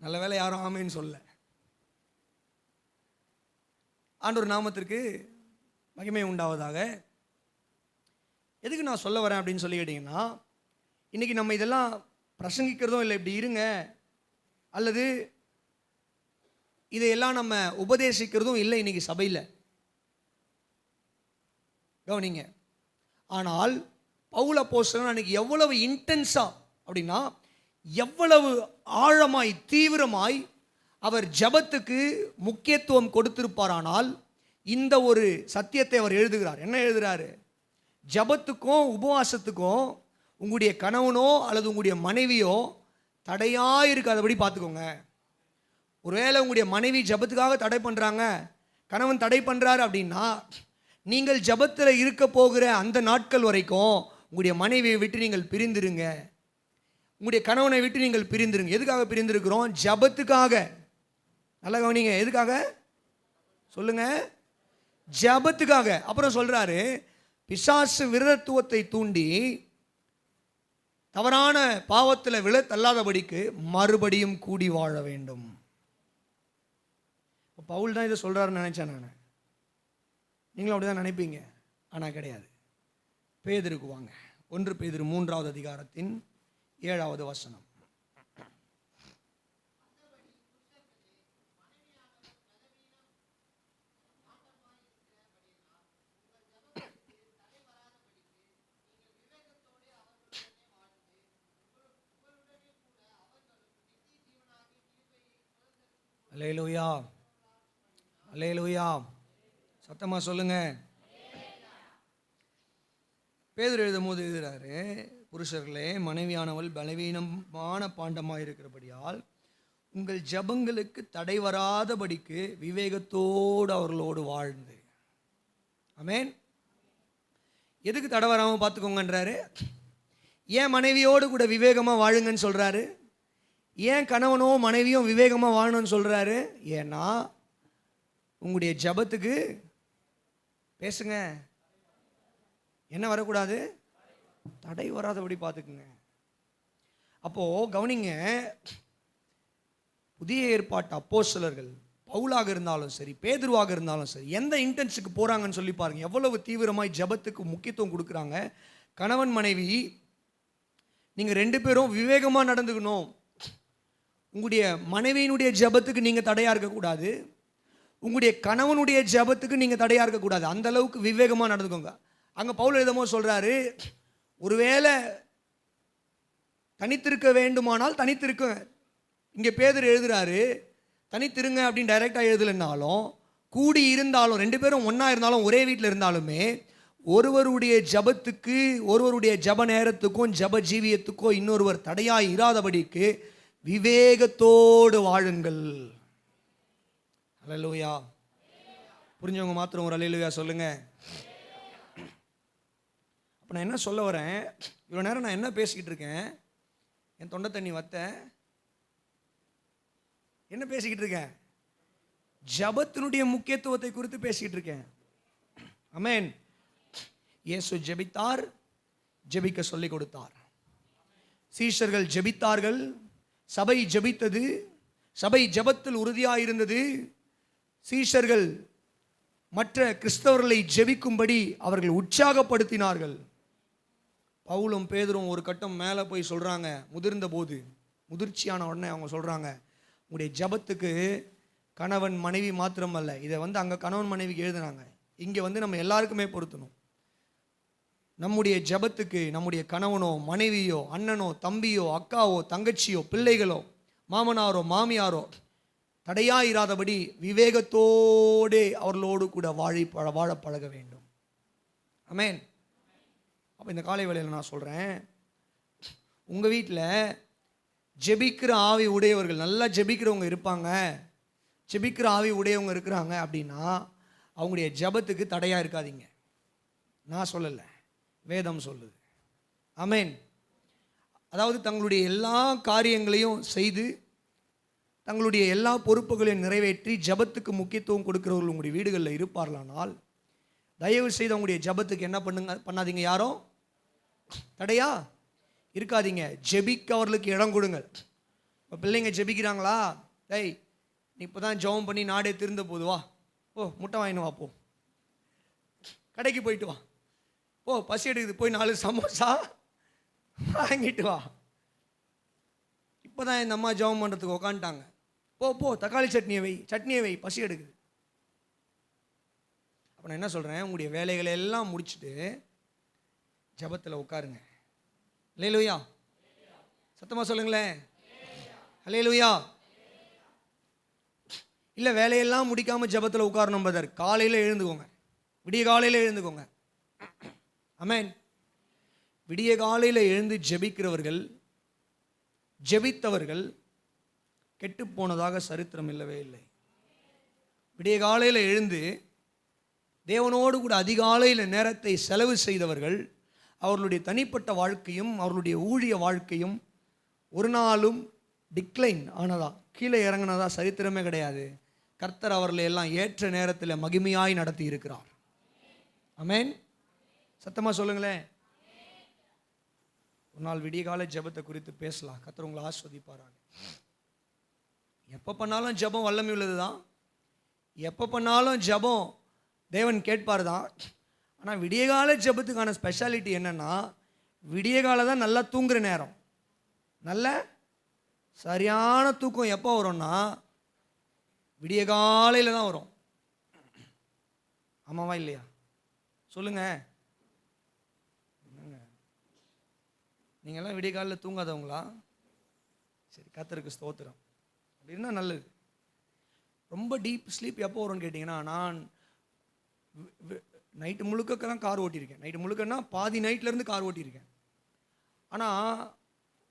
நல்ல வேளை யாரும் ஆமேன்னு சொல்ல. ஆண்டவர் நாமத்திற்கு மகிமை உண்டாவதாக. எதுக்கு நான் சொல்ல வரேன் அப்படின்னு சொல்லி கேட்டிங்கன்னா, இன்றைக்கி நம்ம இதெல்லாம் பிரசங்கிக்கிறதும் இல்லை, இப்படி இருங்க, அல்லது இதையெல்லாம் நம்ம உபதேசிக்கிறதும் இல்லை இன்றைக்கி சபையில், கவனிங்க. ஆனால் பவுல் அப்போஸ்தலன் அன்றைக்கி எவ்வளவு இன்டென்ஸாக அப்படின்னா, எவ்வளவு ஆழமாய் தீவிரமாய் அவர் ஜபத்துக்கு முக்கியத்துவம் கொடுத்திருப்பாரானால் இந்த ஒரு சத்தியத்தை அவர் எழுதுகிறார். என்ன எழுதுகிறாரு? ஜபத்துக்கும் உபவாசத்துக்கும் உங்களுடைய கணவனோ அல்லது உங்களுடைய மனைவியோ தடையாக இருக்காதபடி பார்த்துக்கோங்க. ஒருவேளை உங்களுடைய மனைவி ஜபத்துக்காக தடை பண்ணுறாங்க, கணவன் தடை பண்ணுறாரு அப்படின்னா, நீங்கள் ஜபத்தில் இருக்க போகிற அந்த நாட்கள் வரைக்கும் உங்களுடைய மனைவியை விட்டு நீங்கள் பிரிந்துருங்க, உங்களுடைய கணவனை விட்டு நீங்கள் பிரிந்துருங்க. எதுக்காக பிரிந்திருக்கிறோம்? ஜபத்துக்காக. நல்லா கவனிங்க, எதுக்காக சொல்லுங்க? ஜபத்துக்காக. அப்புறம் சொல்றாரு, பிசாசு விரதத்துவத்தை தூண்டி தவறான பாவத்தில் விழ தள்ளாதபடிக்கு மறுபடியும் கூடி வாழ வேண்டும். பவுல் தான் இதை சொல்றாருன்னு நினைச்சேன் நான். நீங்களும் அப்படிதான் நினைப்பீங்க, ஆனால் கிடையாது. பேதுருக்கு வாங்க. 1 பேதுரு 3வது அதிகாரத்தின் 7வது வசனம். அல்லேலூயா, அல்லேலூயா, சத்தமா சொல்லுங்க. பேதுரு எழுதும் போது எழுதுறாரு, புருஷர்களே, மனைவியானவள் பலவீனமான பாண்டமாக இருக்கிறபடியால் உங்கள் ஜபங்களுக்கு தடை வராதபடிக்கு விவேகத்தோடு அவர்களோடு வாழ்ந்து. ஆமென். எதுக்கு தடை வராமல் பார்த்துக்கோங்கன்றாரு? ஏன் மனைவியோடு கூட விவேகமாக வாழுங்கன்னு சொல்கிறாரு? ஏன் கணவனோ மனைவியும் விவேகமாக வாழணும்னு சொல்கிறாரு? ஏன்னா உங்களுடைய ஜபத்துக்கு பேசுங்க, என்ன வரக்கூடாது? தடை வராதபடி பார்த்துக்குங்க. அப்போது கவனிங்க, புதிய ஏற்பாட்டு அப்போஸ்தலர்கள் பவுலாக இருந்தாலும் சரி, பேதுருவாக இருந்தாலும் சரி, எந்த இன்டென்ஸுக்கு போகிறாங்கன்னு சொல்லி பாருங்கள். எவ்வளவு தீவிரமாய் ஜபத்துக்கு முக்கியத்துவம் கொடுக்குறாங்க. கணவன் மனைவி நீங்கள் 2 பேரும் விவேகமாக நடந்துக்கணும். உங்களுடைய மனைவியினுடைய ஜபத்துக்கு நீங்கள் தடையாக இருக்கக்கூடாது, உங்களுடைய கணவனுடைய ஜபத்துக்கு நீங்கள் தடையாக இருக்கக்கூடாது. அந்த அளவுக்கு விவேகமாக நடந்துக்கோங்க. அங்கே பவுல் எழுதும்போது சொல்கிறாரு, ஒருவேளை தனித்திருக்க வேண்டுமானால் தனித்திருக்க. இங்கே பேதுரு எழுதுகிறாரு, தனித்திருங்க அப்படின்னு டைரெக்டாக எழுதலைன்னாலும், கூடி இருந்தாலும் 2 பேரும் ஒன்றா இருந்தாலும் ஒரே வீட்டில் இருந்தாலுமே ஒருவருடைய ஜபத்துக்கு, ஒருவருடைய ஜப நேரத்துக்கும் ஜப ஜீவியத்துக்கோ இன்னொருவர் தடையாக இராதபடிக்கு விவேகத்தோடு வாழுங்கள். அல்லேலூயா. புரிஞ்சவங்க மாத்திரம் ஒரு அல்லேலூயா சொல்லுங்க. அப்போ நான் என்ன சொல்ல வரேன்? இவ்வளோ நேரம் நான் என்ன பேசிக்கிட்டு இருக்கேன்? என் தொண்டை தண்ணி வத்த என்ன பேசிக்கிட்டு இருக்கேன்? ஜபத்தினுடைய முக்கியத்துவத்தை குறித்து பேசிக்கிட்டு இருக்கேன். ஆமென். இயேசு ஜெபித்தார், ஜெபிக்க சொல்லிக் கொடுத்தார். சீஷர்கள் ஜெபித்தார்கள், சபை ஜெபித்தது, சபை ஜெபத்தில் உறுதியாக இருந்தது. சீஷர்கள் மற்ற கிறிஸ்தவர்களை ஜெபிக்கும்படி அவர்கள் உற்சாகப்படுத்தினார்கள். பவுலும் பேதுரும் ஒரு கட்டம் மேலே போய் சொல்கிறாங்க, முதிர்ந்த போது, முதிர்ச்சியான உடனே அவங்க சொல்கிறாங்க, உங்களுடைய ஜபத்துக்கு கணவன் மனைவி மாத்திரமல்ல, இதை அங்கே கணவன் மனைவிக்கு எழுதுனாங்க, இங்கே நம்ம எல்லாருக்குமே பொருத்தணும். நம்முடைய ஜபத்துக்கு நம்முடைய கணவனோ மனைவியோ அண்ணனோ தம்பியோ அக்காவோ தங்கச்சியோ பிள்ளைகளோ மாமனாரோ மாமியாரோ தடையாயிராதபடி விவேகத்தோடு அவர்களோடு கூட வாழ பழக வேண்டும். ஆமென். அப்போ இந்த காலை வேளையில் நான் சொல்கிறேன், உங்கள் வீட்டில் ஜெபிக்கிற ஆவி உடையவர்கள், நல்லா ஜெபிக்கிறவங்க இருப்பாங்க, ஜெபிக்கிற ஆவி உடையவங்க இருக்கிறாங்க அப்படின்னா அவங்களுடைய ஜபத்துக்கு தடையாக இருக்காதீங்க. நான் சொல்லலை, வேதம் சொல்லுது. ஆமென். அதாவது தங்களுடைய எல்லா காரியங்களையும் செய்து தங்களுடைய எல்லா பொறுப்புகளையும் நிறைவேற்றி ஜபத்துக்கு முக்கியத்துவம் கொடுக்கிறவர்கள் உங்களுடைய வீடுகளில் இருப்பார்களானால் தயவு செய்து உங்களுடைய ஜபத்துக்கு என்ன பண்ணாதீங்க, யாரும் தடையா இருக்காதீங்க. ஜெபிக்க அவர்களுக்கு இடம் கொடுங்க. இப்போ பிள்ளைங்க ஜெபிக்கிறாங்களா, டேய் நீ இப்போ தான் ஜெபம் பண்ணி நாடே திருந்த போது, வா ஓ முட்டை வாங்கினு வா, போ கடைக்கு போயிட்டு வா, போ பசி எடுக்குது போய் 4 சமோசா வாங்கிட்டு வா. இப்போ தான் இந்த அம்மா ஜெபம் பண்ணுறதுக்கு உக்காந்துட்டாங்க, போ போ தக்காளி சட்னியை வை பசி எடுக்குது. அப்போ நான் என்ன சொல்கிறேன், உங்களுடைய வேலைகளை எல்லாம் முடிச்சுட்டு ஜெபத்தில் உட்காருங்க. அல்லேலூயா, சத்தமாக சொல்லுங்களேன். அல்லேலூயா. இல்லை வேலையெல்லாம் முடிக்காமல் ஜெபத்தில் உட்காரணும் பதர், காலையில் எழுந்துக்கோங்க, விடிய காலையில் எழுந்துக்கோங்க. ஆமென். விடிய காலையில் எழுந்து ஜெபிக்கிறவர்கள், ஜெபித்தவர்கள் கெட்டு போனதாக சரித்திரம் இல்லவே இல்லை. விடிய காலையில் எழுந்து தேவனோடு கூட அதிகாலையில் நேரத்தை செலவு செய்தவர்கள், அவர்களுடைய தனிப்பட்ட வாழ்க்கையும் அவர்களுடைய ஊழிய வாழ்க்கையும் ஒரு நாளும் டிக்ளைன் ஆனதா, கீழே இறங்கினதா சரித்திரமே கிடையாது. கர்த்தர் அவர்களை எல்லாம் ஏற்ற நேரத்தில் மகிமையாய் நடத்தி இருக்கிறார். ஆமென். சத்தமாக சொல்லுங்களேன். ஒரு நாள் விடிய கால ஜெபத்தை குறித்து பேசலாம். கர்த்தர் உங்களை ஆஸ்வதிப்பாராங்க. எப்போ பண்ணாலும் ஜெபம் வல்லமை உள்ளது தான், எப்போ பண்ணாலும் ஜெபம் தேவன் கேட்பார் தான். ஆனால் விடியகால ஜெபத்துக்கான ஸ்பெஷாலிட்டி என்னென்னா, விடியகால தான் நல்லா தூங்குற நேரம். நல்ல சரியான தூக்கம் எப்போ வரும்னா விடிய காலையில் தான் வரும். ஆமாவா இல்லையா சொல்லுங்க. நீங்கள்லாம் விடிய காலையில் தூங்காதவங்களா? சரி, கர்த்தருக்கு ஸ்தோத்திரம். அப்படின்னா நல்லது. ரொம்ப டீப் ஸ்லீப் எப்போ வரும்னு கேட்டிங்கன்னா, நான் நைட்டு முழுக்கெல்லாம் கார் ஓட்டியிருக்கேன். நைட்டு முழுக்கன்னா பாதி நைட்லேருந்து கார் ஓட்டியிருக்கேன். ஆனால்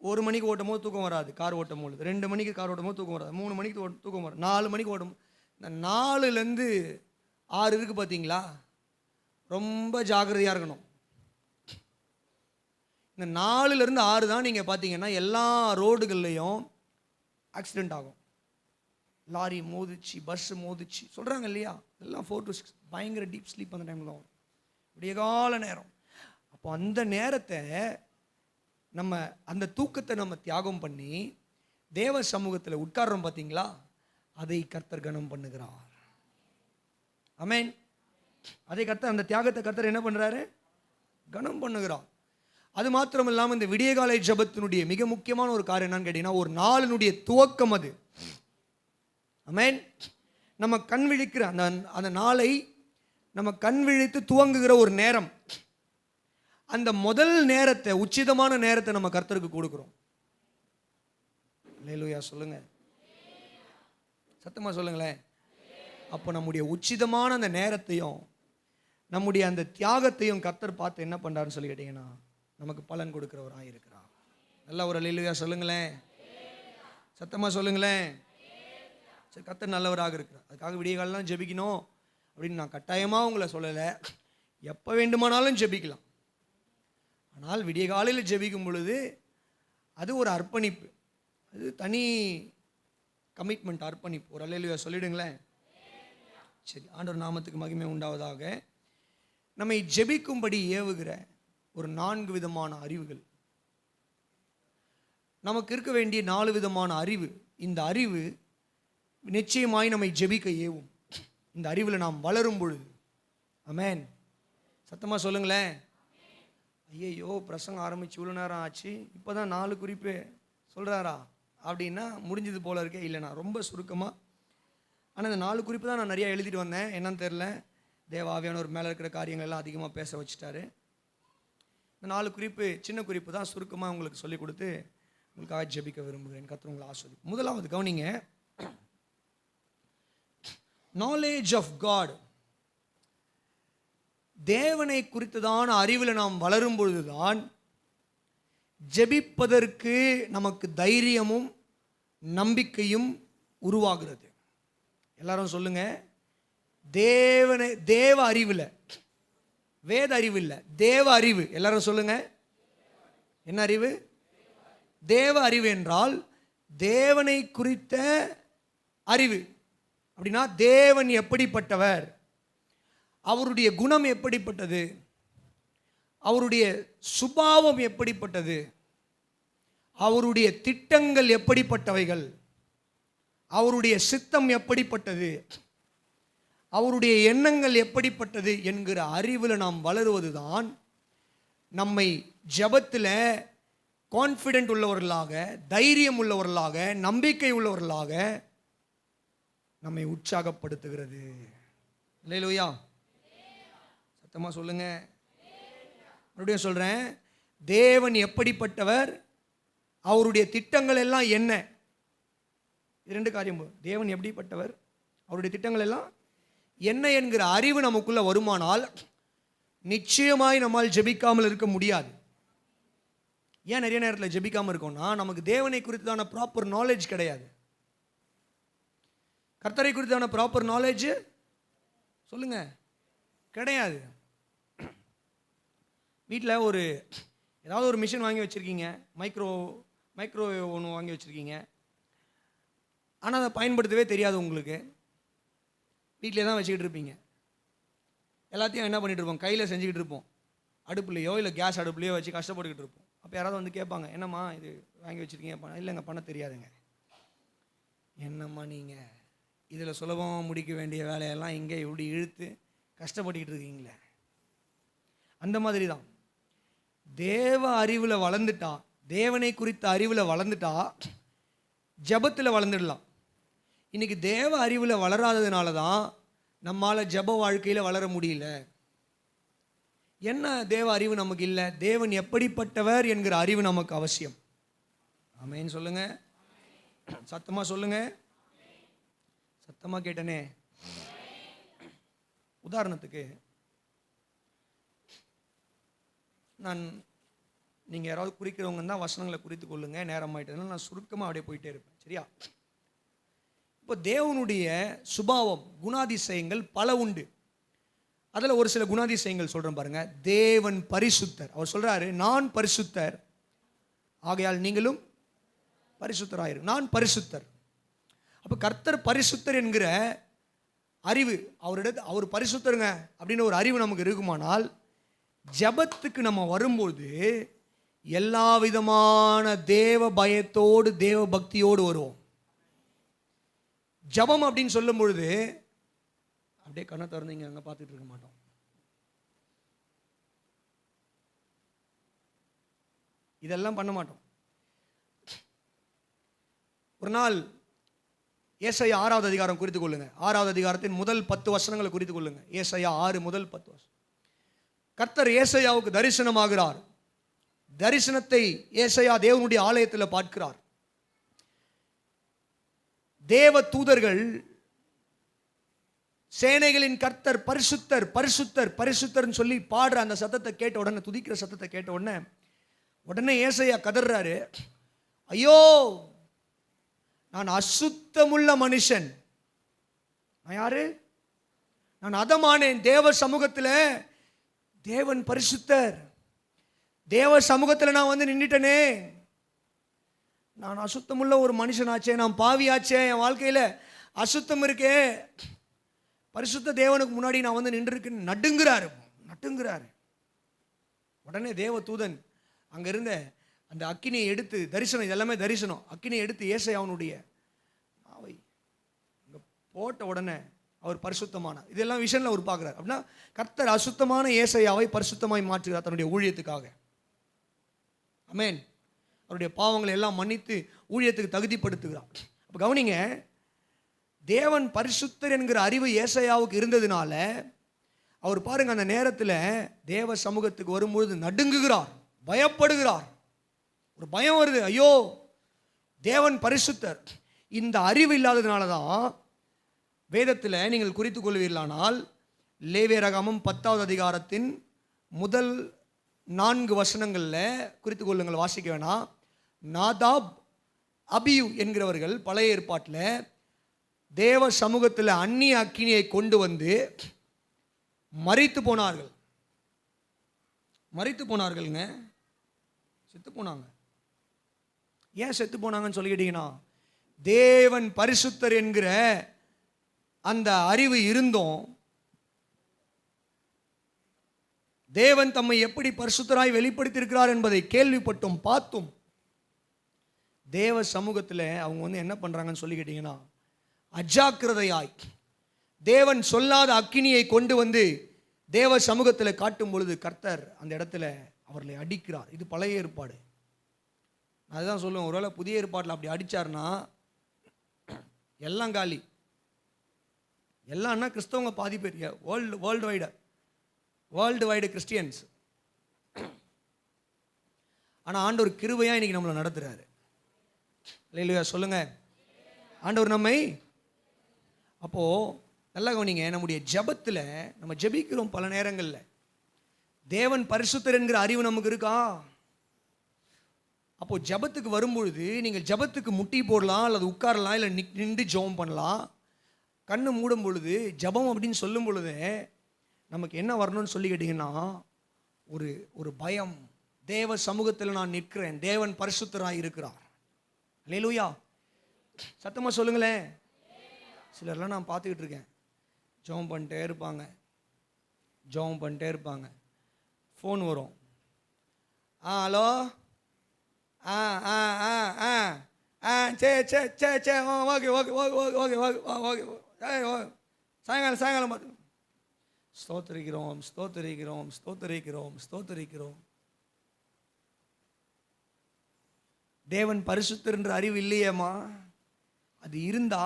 1 மணிக்கு ஓட்டும் போது தூக்கம் வராது, கார் ஓட்டும் போது 2 மணிக்கு கார் ஓட்டும் போது தூக்கம் வராது, 3 மணிக்கு தூக்கம் வராது, 4 மணிக்கு ஓட்டும். இந்த 4லேருந்து 6 இருக்குது பார்த்தீங்களா, ரொம்ப ஜாக்கிரதையாக இருக்கணும். இந்த 4லேருந்து 6 தான் நீங்கள் பார்த்தீங்கன்னா எல்லா ரோடுகள்லையும் ஆக்சிடெண்ட் ஆகும். லாரி மோதிச்சு, பஸ்ஸு மோதிச்சு சொல்கிறாங்க இல்லையா, எல்லாம் 4 to 6 பயங்கர டீப் ஸ்லீப் அந்த டைமில் வரும், விடிய கால நேரம். அப்போ அந்த நேரத்தை நம்ம, அந்த தூக்கத்தை நம்ம தியாகம் பண்ணி தேவ சமூகத்தில் உட்கார்றோம் பார்த்தீங்களா, அதை கர்த்தர் கனம் பண்ணுகிறார். ஆமென். அதை கர்த்தர், அந்த தியாகத்தை கர்த்தர் என்ன பண்ணுறாரு, கனம் பண்ணுகிறார். அது மாத்திரம் இல்லாமல் இந்த விடியகாலை ஜெபத்தினுடைய மிக முக்கியமான ஒரு காரியம் என்னன்னு கேட்டீங்கன்னா, ஒரு நாளினுடைய துவக்கம் அது. ஆமென். நம்ம கண் விழிக்கிற அந்த நாளை நம்ம கண் விழித்து துவங்குகிற ஒரு நேரம், அந்த முதல் நேரத்தை, உச்சிதமான நேரத்தை நம்ம கர்த்தருக்கு கொடுக்கிறோம். அல்லேலூயா சொல்லுங்க, சத்தமா சொல்லுங்களேன். அப்போ நம்முடைய உச்சிதமான அந்த நேரத்தையும் நம்முடைய அந்த தியாகத்தையும் கர்த்தர் பார்த்து என்ன பண்றாருன்னு சொல்லி கேட்டீங்கன்னா, நமக்கு பலன் கொடுக்கிறவராக இருக்கிறார். நல்லா ஒரு அல்லேலூயா சொல்லுங்களேன், சத்தமா சொல்லுங்களேன். சரி, கர்த்தர் நல்லவராக இருக்கிறார். அதுக்காக விடிய காலெல்லாம் ஜெபிக்கணும் அப்படின்னு நான் கட்டாயமாக உங்களை சொல்லலை. எப்போ வேண்டுமானாலும் ஜெபிக்கலாம். ஆனால் விடிய காலையில் ஜெபிக்கும் பொழுது அது ஒரு அர்ப்பணிப்பு, அது தனி கமிட்மெண்ட், அர்ப்பணிப்பு. ஒரு அல்லேலூயா சொல்லிடுங்களேன். சரி, ஆண்டவர் நாமத்துக்கு மகிமை உண்டாவதாக. நம்மை ஜெபிக்கும்படி ஏவுகிற ஒரு 4 விதமான அறிவுகள், நமக்கு இருக்க வேண்டிய 4 விதமான அறிவு. இந்த அறிவு நிச்சயமாய் நம்மை ஜெபிக்க ஏவும். இந்த அறிவில் நாம் வளரும் பொழுது. ஆமென். சத்தமாக சொல்லுங்களேன். ஐயோ பிரசங்கம் ஆரம்பிச்சு இவ்வளோ நேரம் ஆச்சு, இப்போ தான் 4 குறிப்பு சொல்கிறாரா அப்படின்னா முடிஞ்சது போல இருக்கே. இல்லைண்ணா, ரொம்ப சுருக்கமாக. ஆனால் இந்த 4 குறிப்பு தான் நான் நிறையா எழுதிட்டு வந்தேன். என்னன்னு தெரில, தேவாவியானவர் மேலே இருக்கிற காரியங்கள் எல்லாம் அதிகமாக பேச வச்சுட்டாரு. இந்த 4 குறிப்பு சின்ன குறிப்பு தான், சுருக்கமாக உங்களுக்கு சொல்லிக் கொடுத்து உங்களுக்காக ஜெபிக்க விரும்புகிறேன். கர்த்தர் உங்களை ஆசீர்வதி. முதலாவது கவனிங்க, நாலேஜ் ஆஃப் காட். தேவனை குறித்ததான அறிவில் நாம் வளரும் பொழுதுதான் ஜெபிப்பதற்கு நமக்கு தைரியமும் நம்பிக்கையும் உருவாகிறது. எல்லாரும் சொல்லுங்க, தேவ அறிவில், வேத அறிவு இல்லை, தேவ அறிவு. எல்லாரும் சொல்லுங்க, என்ன அறிவு? தேவ அறிவு என்றால் தேவனை குறித்த அறிவு. அப்படின்னா தேவன் எப்படிப்பட்டவர், அவருடைய குணம் எப்படிப்பட்டது, அவருடைய சுபாவம் எப்படிப்பட்டது, அவருடைய திட்டங்கள் எப்படிப்பட்டவைகள், அவருடைய சித்தம் எப்படிப்பட்டது, அவருடைய எண்ணங்கள் எப்படிப்பட்டது என்கிற அறிவில் நாம் வளருவதுதான் நம்மை ஜெபத்தில் கான்ஃபிடென்ட் உள்ளவர்களாக, தைரியம் உள்ளவர்களாக, நம்பிக்கை உள்ளவர்களாக நம்மை உற்சாகப்படுத்துகிறது. அல்லேலூயா, சத்தமா சொல்லுங்க. மறுபடியும் சொல்றேன், தேவன் எப்படிப்பட்டவர், அவருடைய திட்டங்கள் எல்லாம் என்ன, இரண்டு காரியம். தேவன் எப்படிப்பட்டவர், அவருடைய திட்டங்கள் எல்லாம் என்ன என்கிற அறிவு நமக்குள்ள வருமானால் நிச்சயமாய் நம்மால் ஜெபிக்காமல் இருக்க முடியாது. ஏன் நிறைய நேரத்தில் ஜெபிக்காமல் இருக்கோம்னா, நமக்கு தேவனை குறித்தான ப்ராப்பர் நாலேஜ் கிடையாது. கர்த்தரை குறித்தான ப்ராப்பர் நாலேஜ் சொல்லுங்க கிடையாது. வீட்டில் ஏதாவது ஒரு மிஷின் வாங்கி வச்சுருக்கீங்க, மைக்ரோவேவ் ஒன்று வாங்கி வச்சுருக்கீங்க, ஆனால் அதை பயன்படுத்தவே தெரியாது உங்களுக்கு. வீட்டிலே தான் வச்சுக்கிட்டு இருப்பீங்க. எல்லாத்தையும் என்ன பண்ணிகிட்டு இருப்போம், கையில் செஞ்சுக்கிட்டு இருப்போம். அடுப்புலையோ இல்லை கேஸ் அடுப்புலையோ வச்சு கஷ்டப்பட்டுக்கிட்டு இருப்போம். அப்போ யாராவது வந்து கேட்பாங்க, என்னம்மா இது வாங்கி வச்சுருக்கீங்க? இல்லைங்க, பண்ண தெரியாதுங்க. என்னம்மா நீங்கள் இதில் சுலபமாக முடிக்க வேண்டிய வேலையெல்லாம் இங்கே இப்படி இழுத்து கஷ்டப்பட்டுக்கிட்டு இருக்கீங்களே. அந்த மாதிரி தான் தேவ அறிவில் வளர்ந்துட்டா, தேவனை குறித்த அறிவில் வளர்ந்துட்டா ஜபத்தில் வளர்ந்துடலாம். இன்றைக்கி தேவ அறிவில் வளராததுனால தான் நம்மால் ஜப வாழ்க்கையில் வளர முடியல. என்ன தேவ அறிவு நமக்கு இல்லை, தேவன் எப்படிப்பட்டவர் என்கிற அறிவு நமக்கு அவசியம். ஆமென் சொல்லுங்க, சத்தமாக சொல்லுங்க. சத்தமாக கேட்டனே. உதாரணத்துக்கு நீங்கள் யாராவது குறிக்கிறவங்க தான் வசனங்களை குறித்து கொள்ளுங்க, நேரம் ஆகிட்டதுனால நான் சுருக்கமாக அப்படியே போயிட்டே இருப்பேன், சரியா? இப்போ தேவனுடைய சுபாவம், குணாதிசயங்கள் பல உண்டு. அதில் ஒரு சில குணாதிசயங்கள் சொல்கிறேன் பாருங்க. தேவன் பரிசுத்தர். அவர் சொல்கிறாரு, நான் பரிசுத்தர், ஆகையால் நீங்களும் பரிசுத்தராயிரு. நான் பரிசுத்தர். அப்போ கர்த்தர் பரிசுத்தர் என்கிற அறிவு அவர் பரிசுத்தருங்க அப்படின்னு ஒரு அறிவு நமக்கு இருக்குமானால், ஜபத்துக்கு நம்ம வரும்போது எல்லா விதமான தேவ பயத்தோடு தேவ பக்தியோடு வருவோம். ஜபம் அப்படின்னு சொல்லும் பொழுது அப்படியே கண்ணை திறந்தீங்க அங்கே பார்த்துட்டு இருக்க மாட்டோம். இதெல்லாம் பண்ண மாட்டோம். ஒரு நாள் ஏசாயா 6வது அதிகாரம் குறித்து கொள்ளுங்க. 6வது அதிகாரத்தின் முதல் 10 வசனங்களை குறித்து கொள்ளுங்க. ஏசாயா 6 முதல் 10 வசனம். கர்த்தர் ஏசாயாவுக்கு தரிசனமாகிறார். தரிசனத்தை ஏசாயா தேவனுடைய ஆலயத்தில் பார்க்கிறார். தேவ தூதர்கள் சேனைகளின் கர்த்தர் பரிசுத்தர் பரிசுத்தர் பரிசுத்தர்னு சொல்லி பாடுற அந்த சத்தத்தை கேட்ட உடனே, துதிக்கிற சத்தத்தை கேட்ட உடனே ஏசாயா கதறாரு, ஐயோ நான் அசுத்தமுள்ள மனுஷன். நான் யாரு? நான் அதமானேன். தேவ சமூகத்தில் தேவன் பரிசுத்தர், தேவ சமூகத்தில் நான் வந்து நின்றுட்டனே. நான் அசுத்தமுள்ள ஒரு மனுஷனாச்சே, நான் பாவியாச்சே, என் வாழ்க்கையில் அசுத்தம் இருக்கே, பரிசுத்த தேவனுக்கு முன்னாடி நான் வந்து நின்றுருக்கேன்னு நட்டுங்கிறாரு. உடனே தேவ தூதன் அங்கே இருந்த அந்த அக்கினியை எடுத்து, தரிசனம், இதெல்லாமே தரிசனம், அக்கினியை எடுத்து ஏசாயாவுடைய நாவை அங்கே போட்ட உடனே அவர் பரிசுத்தமானார். இதெல்லாம் விஷயத்தில் அவர் பார்க்குறார். அப்படின்னா கர்த்தர் அசுத்தமான ஏசாயாவை பரிசுத்தமாய் மாற்றுகிறார் தன்னுடைய ஊழியத்துக்காக. ஆமென். அவருடைய பாவங்களை எல்லாம் மன்னித்து ஊழியத்துக்கு தகுதிப்படுத்துகிறார். அப்போ கவனிங்க, தேவன் பரிசுத்தர் என்கிற அறிவு ஏசாயாவுக்கு இருந்ததுனால அவர் பாருங்க, அந்த நேரத்தில் தேவ சமூகத்துக்கு வரும்பொழுது நடுங்குகிறார், பயப்படுகிறார். ஒரு பயம் வருது, ஐயோ தேவன் பரிசுத்தர். இந்த அறிவு இல்லாததுனால தான் வேதத்தில் நீங்கள் குறித்து கொள்வீர்களானால், லேவியராகமம் 10வது அதிகாரத்தின் முதல் 4 வசனங்களில் குறித்து கொள்ளுங்கள், வாசிக்க வேணாம். நாதாப், அபியூ என்கிறவர்கள் பழைய ஏற்பாட்டில் தேவ சமூகத்தில் அந்நிய அக்கினியை கொண்டு வந்து மரித்து போனார்கள்ங்க. செத்து போனாங்க. ஏன் செத்து போனாங்கன்னு சொல்லிக்கிட்டீங்கன்னா, தேவன் பரிசுத்தர் என்கிற அந்த அறிவு இருந்தும், தேவன் தம்மை எப்படி பரிசுத்தராய் வெளிப்படுத்தியிருக்கிறார் என்பதை கேள்விப்பட்டும் பார்த்தும் தேவ சமூகத்தில் அவங்க வந்து என்ன பண்ணுறாங்கன்னு சொல்லி கேட்டிங்கன்னா, அஜாக்கிரதையாய் தேவன் சொல்லாத அக்கினியை கொண்டு வந்து தேவ சமூகத்தில் காட்டும் பொழுது கர்த்தர் அந்த இடத்துல அவர்களை அடிக்கிறார். இது பழைய ஏற்பாடு. அதுதான் சொல்லுவேன், ஒருவேளை புதிய ஏற்பாட்டில் அப்படி அடித்தார்னா எல்லாம் காலி. எல்லாம்னா கிறிஸ்தவங்க பாதி பேர், வேர்ல்டு வைடு கிறிஸ்டியன்ஸ். ஆனால் ஆண்டவர் கிருபையாக இன்னைக்கு நம்மளை நடத்துகிறாரு. அல்லேலூயா சொல்லுங்க. ஆண்டவர் நம்மை அப்போது நல்லா கவனிங்க, நம்முடைய ஜெபத்தில் நம்ம ஜெபிக்கிறோம். பல நேரங்களில் தேவன் பரிசுத்தர் என்கிற அறிவு நமக்கு இருக்கா? அப்போது ஜெபத்துக்கு வரும்பொழுது நீங்கள் ஜெபத்துக்கு முட்டி போடலாம், அல்லது உட்காரலாம், இல்லை நின்று ஜெபம் பண்ணலாம். கண்ணு மூடும் பொழுது ஜெபம் அப்படின்னு சொல்லும் பொழுது நமக்கு என்ன வரணும்னு சொல்லி கேட்டிங்கன்னா, ஒரு பயம். தேவ சமூகத்தில் நான் நிற்கிறேன், தேவன் பரிசுத்தராக இருக்கிறார். அல்லேலூயா சத்தமாக சொல்லுங்களேன். சிலர்லாம் நான் பார்த்துக்கிட்டு இருக்கேன், ஜெபம் பண்ணிட்டே இருப்பாங்க. ஃபோன் வரும். ஹலோ, சே ஓகே சாயங்காலம் பார்த்து ஸ்தோத்தரிக்கிறோம். தேவன் பரிசுத்தர் என்ற அறிவு இல்லையேம்மா. அது இருந்தா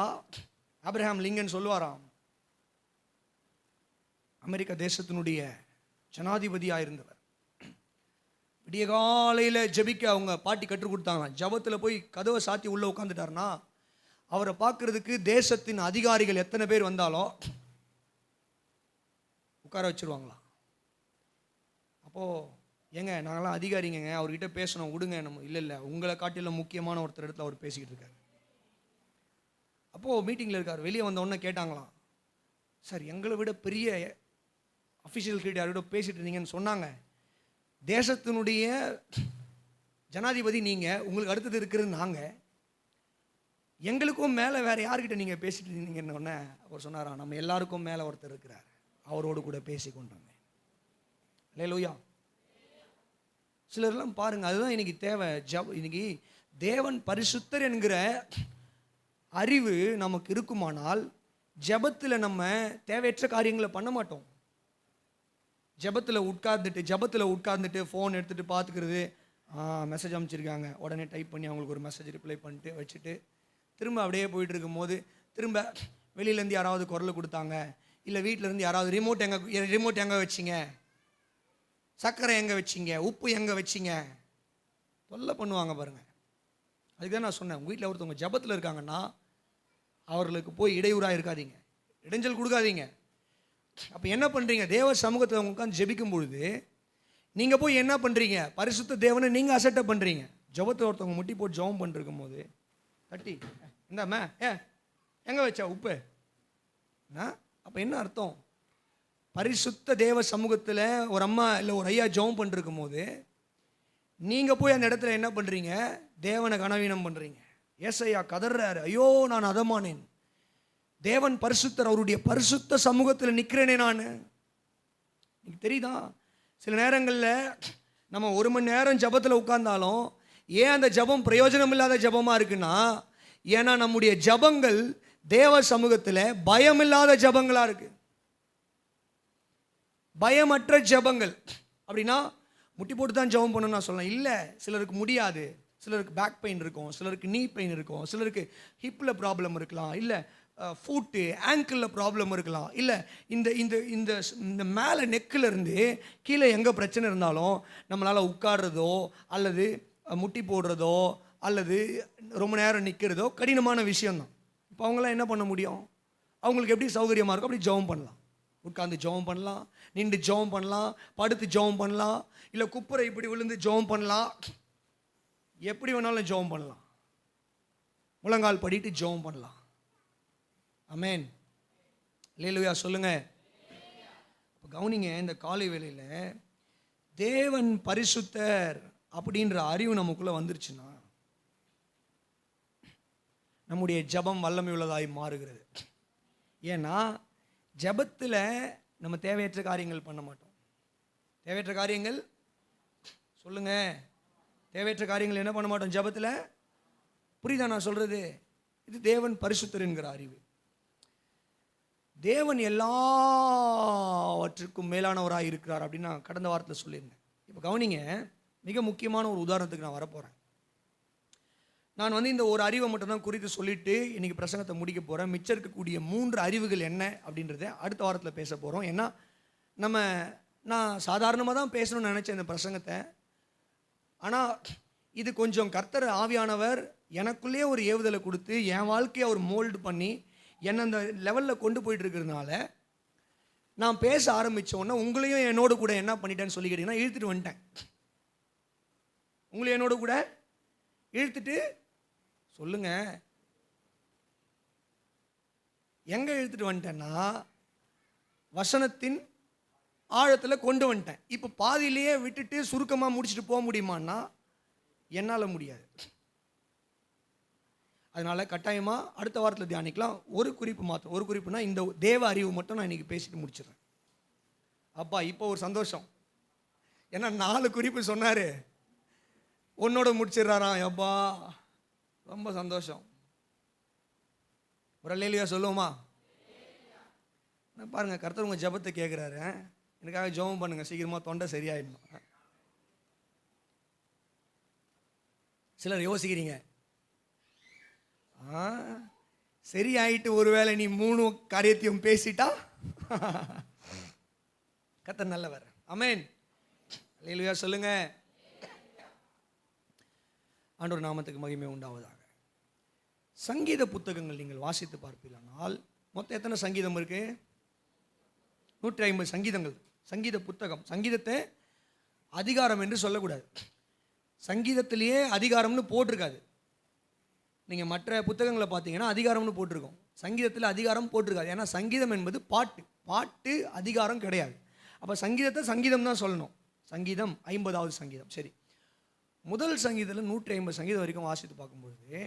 ஆபிரகாம் லிங்கன் சொல்லுவாராம், அமெரிக்க தேசத்தினுடைய ஜனாதிபதியாக இருந்தவர். விடிய காலையில் ஜெபிக்க அவங்க பாட்டி கற்றுக் கொடுத்தாங்க. ஜபத்தில் போய் கதவை சாத்தி உள்ளே உட்காந்துட்டாருன்னா அவரை பார்க்கறதுக்கு தேசத்தின் அதிகாரிகள் எத்தனை பேர் வந்தாலும் உட்கார வச்சுருவாங்களாம். அப்போது ஏங்க நாங்களாம் அதிகாரிங்க, அவர்கிட்ட பேசணும் விடுங்க. நம்ம இல்லை உங்களை காட்டிலும் முக்கியமான ஒருத்தர் இடத்துல அவர் பேசிக்கிட்டு இருக்கார். அப்போது மீட்டிங்கில் இருக்கார். வெளியே வந்த உடனே கேட்டாங்களாம், சார் எங்களை விட பெரிய அஃபிஷியல் கிட்ட யாரோட பேசிகிட்டு இருந்தீங்கன்னு சொன்னாங்க. தேசத்தினுடைய ஜனாதிபதி நீங்கள், உங்களுக்கு அடுத்தது இருக்கிறது நாங்கள், எங்களுக்கும் மேலே வேறு யார்கிட்ட நீங்கள் பேசிட்டு இருந்தீங்கன்னு அவர் சொன்னாராம், நம்ம எல்லாருக்கும் மேலே ஒருத்தர் இருக்கிறார், அவரோடு கூட பேசி கொண்டோமே. அல்லேலூயா. சிலர்லாம் பாருங்கள், அதுதான் இன்னைக்கு தேவை. இன்னைக்கு தேவன் பரிசுத்தர் என்கிற அறிவு நமக்கு இருக்குமானால் ஜெபத்தில் நம்ம தேவையற்ற காரியங்களை பண்ண மாட்டோம். ஜெபத்தில் உட்கார்ந்துட்டு ஃபோன் எடுத்துகிட்டு பார்த்துக்கிறது, மெசேஜ் அனுப்பிச்சிருக்காங்க, உடனே டைப் பண்ணி அவங்களுக்கு ஒரு மெசேஜ் ரிப்ளை பண்ணிட்டு வச்சுட்டு திரும்ப அப்படியே போயிட்டு இருக்கும்போது திரும்ப வெளியிலேருந்து யாராவது குரல் கொடுத்தாங்க, இல்லை வீட்டிலேருந்து யாராவது ரிமோட் எங்கே வச்சிங்க, சர்க்கரை எங்கே வச்சிங்க, உப்பு எங்கே வச்சிங்க, தொல்லை பண்ணுவாங்க பாருங்கள். அதுக்கு தான் நான் சொன்னேன், உங்கள் வீட்டில் ஒருத்தவங்க ஜெபத்தில் இருக்காங்கன்னா அவர்களுக்கு போய் இடையூறாக இருக்காதீங்க, இடைஞ்சல் கொடுக்காதீங்க. அப்போ என்ன பண்ணுறீங்க, தேவ சமூகத்தில் அவங்க உட்காந்து ஜெபிக்கும் பொழுது நீங்கள் போய் என்ன பண்ணுறீங்க, பரிசுத்த தேவனை நீங்கள் அசட்டை பண்ணுறீங்க. ஜெபத்தில் ஒருத்தவங்க முட்டி போட்டு ஜெபம் பண்ணிருக்கும் போது தட்டி இந்தாம்மா எங்கே வச்சா உப்பு, அப்போ என்ன அர்த்தம்? பரிசுத்த தேவ சமூகத்தில் ஒரு அம்மா இல்லை ஒரு ஐயா ஜெபம் பண்ணிருக்கும் போது நீங்கள் போய் அந்த இடத்துல என்ன பண்ணுறீங்க, தேவனை கனவீனம் பண்ணுறீங்க. ஏசையா கதறாரு, ஐயோ நான் அதமானேன், தேவன் பரிசுத்தர், அவருடைய பரிசுத்த சமூகத்தில் நிற்கிறேனே நான். எனக்கு தெரியுதா, சில நேரங்களில் நம்ம 1 மணி நேரம் ஜபத்தில் உட்கார்ந்தாலும் ஏன் அந்த ஜபம் பிரயோஜனம் இல்லாத ஜபமாக இருக்குன்னா, ஏன்னா நம்முடைய ஜபங்கள் தேவ சமூகத்தில் பயமில்லாத ஜபங்களாக இருக்கு. பயமற்ற ஜபங்கள் அப்படின்னா முட்டி போட்டு தான் ஜபம் பண்ணணும்னு நான் சொல்லலாம். இல்லை, சிலருக்கு முடியாது, சிலருக்கு பேக் பெயின் இருக்கும், சிலருக்கு நீ பெயின் இருக்கும், சிலருக்கு ஹிப்பில் ப்ராப்ளம் இருக்கலாம், இல்லை ஃபூட்டு ஆங்கிளில் ப்ராப்ளம் இருக்கலாம், இல்லை இந்த இந்த இந்த இந்த மேலே நெக்கில் இருந்து கீழே எங்கே பிரச்சனை இருந்தாலும் நம்மளால் உட்கார்றதோ அல்லது முட்டி போடுறதோ அல்லது ரொம்ப நேரம் நிற்கிறதோ கடினமான விஷயம்தான். இப்போ அவங்களாம் என்ன பண்ண முடியும், அவங்களுக்கு எப்படி சௌகரியமாக இருக்கும் அப்படி ஜெபம் பண்ணலாம். உட்காந்து ஜெபம் பண்ணலாம், நின்று ஜெபம் பண்ணலாம், படுத்து ஜெபம் பண்ணலாம், இல்லை குப்புரை இப்படி விழுந்து ஜெபம் பண்ணலாம், எப்படி வேணாலும் ஜெபம் பண்ணலாம், முழங்கால் படிட்டு ஜெபம் பண்ணலாம். ஆமென். அல்லேலூயா சொல்லுங்க. இப்போ கவனிங்க, இந்த காலை வேளையில் தேவன் பரிசுத்தர் அப்படின்ற அறிவு நமக்குள்ளே வந்துருச்சுன்னா நம்முடைய ஜபம் வல்லமை உள்ளதாய் மாறுகிறது. ஏன்னா ஜபத்தில் நம்ம தேவையற்ற காரியங்கள் பண்ண மாட்டோம். தேவையற்ற காரியங்கள் சொல்லுங்க, தேவையற்ற காரியங்கள் என்ன பண்ண மாட்டோம் ஜபத்தில் புரியுதா நான் சொல்றது? இது தேவன் பரிசுத்தர் என்கிற அறிவு. தேவன் எல்லாவற்றுக்கும் மேலானவராக இருக்கிறார் அப்படின்னு நான் கடந்த வாரத்தில் சொல்லியிருந்தேன். இப்போ கவனிங்க, மிக முக்கியமான ஒரு உதாரணத்துக்கு நான் வரப்போகிறேன். நான் இந்த ஒரு அறிவை மட்டும்தான் குறித்து சொல்லிட்டு இன்னைக்கு பிரசங்கத்தை முடிக்க போகிறேன். மிச்சம் இருக்கக்கூடிய 3 அறிவுகள் என்ன அப்படின்றத அடுத்த வாரத்தில் பேச போகிறோம். ஏன்னா நான் சாதாரணமாக தான் பேசணும்னு நினச்சேன் இந்த பிரசங்கத்தை. ஆனால் இது கொஞ்சம் கர்த்தர் ஆவியானவர் எனக்குள்ளேயே ஒரு ஏவுதலை கொடுத்து என் வாழ்க்கையை அவர் மோல்டு பண்ணி என்னை அந்த லெவலில் கொண்டு போயிட்டு இருக்கிறதுனால நான் பேச ஆரம்பித்த உடனே உங்களையும் என்னோட கூட என்ன பண்ணிட்டேன்னு சொல்லி கேட்டிங்கன்னா இழுத்துட்டு வந்துட்டேன். உங்களையும் என்னோட கூட இழுத்துட்டு சொல்லுங்க, எங்கே இழுத்துட்டு வந்துட்டேன்னா வசனத்தின் ஆழத்தில் கொண்டு வந்துட்டேன். இப்போ பாதியிலேயே விட்டுட்டு சுருக்கமாக முடிச்சுட்டு போக முடியுமான்னா என்னால் முடியாது. அதனால் கட்டாயமாக அடுத்த வாரத்தில் தியானிக்கலாம். ஒரு குறிப்பு மாத்திரம், ஒரு குறிப்புனா இந்த தேவ அறிவு மட்டும் நான் இன்றைக்கி பேசிட்டு முடிச்சிடுறேன். அப்பா இப்போ ஒரு சந்தோஷம், ஏன்னா 4 குறிப்பு சொன்னார், உன்னோட முடிச்சிடுறாராம். அப்பா ரொம்ப சந்தோஷம். ஒரு அல்லேலூயா சொல்லுவோமா? பாருங்கள், கர்த்தர் உங்கள் ஜெபத்தை கேட்குறாரு. எனக்காக ஜெபம் பண்ணுங்கள், சீக்கிரமாக தொண்டை சரியாயிடணும். சிலர் யோசிக்கிறீங்க, சரியாயிட்டு ஒருவேளை நீ 3 காரியத்தையும் பேசிட்டா. கர்த்தர் நல்லவர். ஆமென். அல்லேலூயா சொல்லுங்க. ஆண்டவர் நாமத்துக்கு மகிமை உண்டாவதாக. சங்கீத புத்தகங்கள் நீங்கள் வாசித்து பார்ப்பீர்களானால் மொத்தம் எத்தனை சங்கீதம் இருக்கு? 150 சங்கீதங்கள். சங்கீத புத்தகம். சங்கீதத்தை அதிகாரம் என்று சொல்லக்கூடாது. சங்கீதத்திலேயே அதிகாரம்னு போட்டிருக்காது. நீங்கள் மற்ற புத்தகங்களை பார்த்தீங்கன்னா அதிகாரம்னு போட்டிருக்கோம். சங்கீதத்தில் அதிகாரம் போட்டிருக்காது. ஏன்னா சங்கீதம் என்பது பாட்டு அதிகாரம் கிடையாது. அப்போ சங்கீதத்தை சங்கீதம் தான் சொல்லணும். சங்கீதம் 50வது சங்கீதம். சரி, முதல் சங்கீதத்தில் 150 சங்கீதம் வரைக்கும் வாசித்து பார்க்கும்பொழுது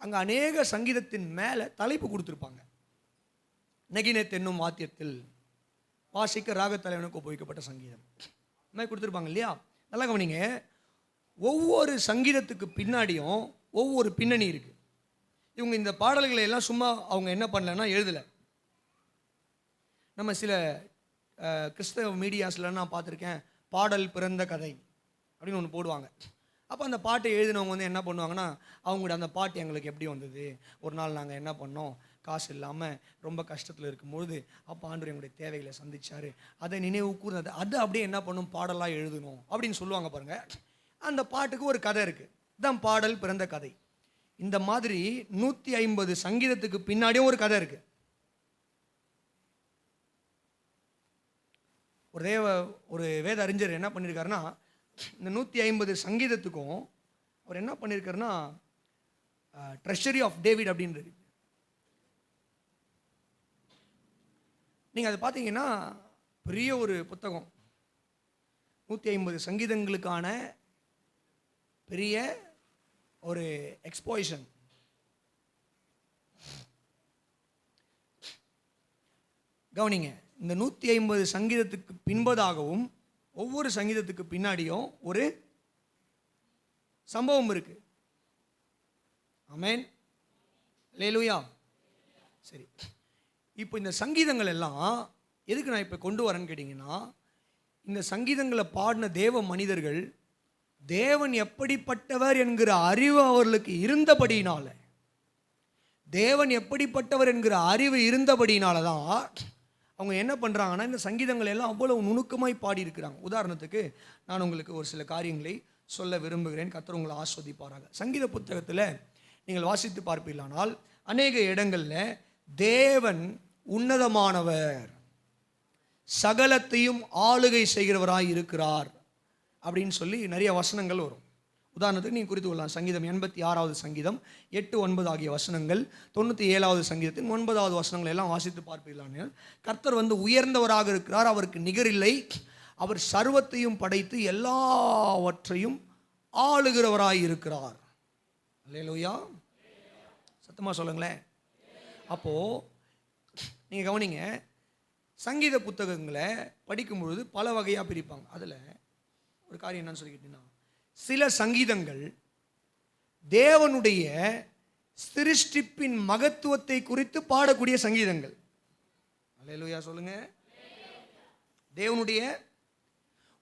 அங்கே அநேக சங்கீதத்தின் மேலே தலைப்பு கொடுத்துருப்பாங்க. நெகினேத் என்னும் வாத்தியத்தில் வாசிக்க ராகத்தலைவனுக்கு ஒப்புவிக்கப்பட்ட சங்கீதம் இந்த மாதிரி கொடுத்துருப்பாங்க இல்லையா? நல்லா கவனிங்க, ஒவ்வொரு சங்கீதத்துக்கு பின்னாடியும் ஒவ்வொரு பின்னணி இருக்குது. இவங்க இந்த பாடல்களை எல்லாம் சும்மா அவங்க என்ன பண்ணலன்னா எழுதலை. நம்ம சில கிறிஸ்தவ மீடியாஸில் நான் பார்த்துருக்கேன், பாடல் பிறந்த கதை அப்படின்னு ஒன்று போடுவாங்க. அப்போ அந்த பாட்டை எழுதினவங்க என்ன பண்ணுவாங்கன்னா, அவங்களோட அந்த பாட்டு எங்களுக்கு எப்படி வந்தது, ஒரு நாள் நாங்கள் என்ன பண்ணோம், காசு இல்லாமல் ரொம்ப கஷ்டத்தில் இருக்கும்பொழுது அப்போ ஆண்டவர் எங்களுடைய தேவைகளை சந்திச்சார், அதை நினைவு கூர்ந்தது, அது அப்படியே என்ன பண்ணும், பாடலாக எழுதணும் அப்படின்னு சொல்லுவாங்க. பாருங்கள், அந்த பாட்டுக்கு ஒரு கதை இருக்குது. இதுதான் பாடல் பிறந்த கதை. இந்த மாதிரி 150 சங்கீதத்துக்கு பின்னாடியும் ஒரு கதை இருக்குது. ஒரு வேத அறிஞர் என்ன பண்ணியிருக்காருன்னா, இந்த 150 சங்கீதத்துக்கும் அவர் என்ன பண்ணியிருக்காருன்னா ட்ரெஷரி ஆஃப் டேவிட் அப்படின்றது. நீங்கள் அதை பார்த்தீங்கன்னா பெரிய ஒரு புத்தகம். 150 சங்கீதங்களுக்கான பெரிய ஒரு எக்ஸ்போசிஷன். கவனிங்க, இந்த 150 சங்கீதத்துக்கு பின்பதாகவும் ஒவ்வொரு சங்கீதத்துக்கு பின்னாடியும் ஒரு சம்பவம் இருக்கு. ஆமென். அல்லேலூயா. சரி, இப்போ இந்த சங்கீதங்கள் எல்லாம் எதுக்கு நான் இப்போ கொண்டு வரேன்னு கேட்டிங்கன்னா, இந்த சங்கீதங்களை பாடின தேவ மனிதர்கள் தேவன் எப்படிப்பட்டவர் என்கிற அறிவு அவர்களுக்கு இருந்தபடியினால, தேவன் எப்படிப்பட்டவர் என்கிற அறிவு இருந்தபடியினால தான் அவங்க என்ன பண்ணுறாங்கன்னா இந்த சங்கீதங்கள் எல்லாம் அவ்வளவு நுணுக்கமாய் பாடியிருக்கிறாங்க. உதாரணத்துக்கு நான் உங்களுக்கு ஒரு சில காரியங்களை சொல்ல விரும்புகிறேன். கர்த்தர் உங்களை ஆஸ்வதிப்பாராக. சங்கீத புத்தகத்தில் நீங்கள் வாசித்து பார்ப்பீர்களானால் அநேக இடங்களில் தேவன் உன்னதமானவர், சகலத்தையும் ஆளுகை செய்கிறவராய் இருக்கிறார் அப்படின்னு சொல்லி நிறைய வசனங்கள் வரும். உதாரணத்துக்கு நீங்கள் குறித்து கொள்ளலாம். சங்கீதம் 86வது சங்கீதம் 8, 9 ஆகிய வசனங்கள், 97வது சங்கீதத்தின் 9வது வசனங்கள் எல்லாம் வாசித்து பார்ப்பீர்களானால் கர்த்தர் உயர்ந்தவராக இருக்கிறார், அவருக்கு நிகரில்லை, அவர் சர்வத்தையும் படைத்து எல்லாவற்றையும் ஆளுகிறவராய் இருக்கிறார். அல்லேலூயா. சத்தமாக சொல்லுங்களேன். அப்போது நீங்கள் கவனிங்க, சங்கீத புத்தகங்களை படிக்கும் பொழுது பல வகையாக பிரிப்பாங்க. அதில் ஒரு காரியம் என்னன்னு சொல்லிக்கிட்டீங்கன்னா, சில சங்கீதங்கள் தேவனுடைய சிருஷ்டிப்பின் மகத்துவத்தை குறித்து பாடக்கூடிய சங்கீதங்கள். அல்லேலூயா சொல்லுங்க. தேவனுடைய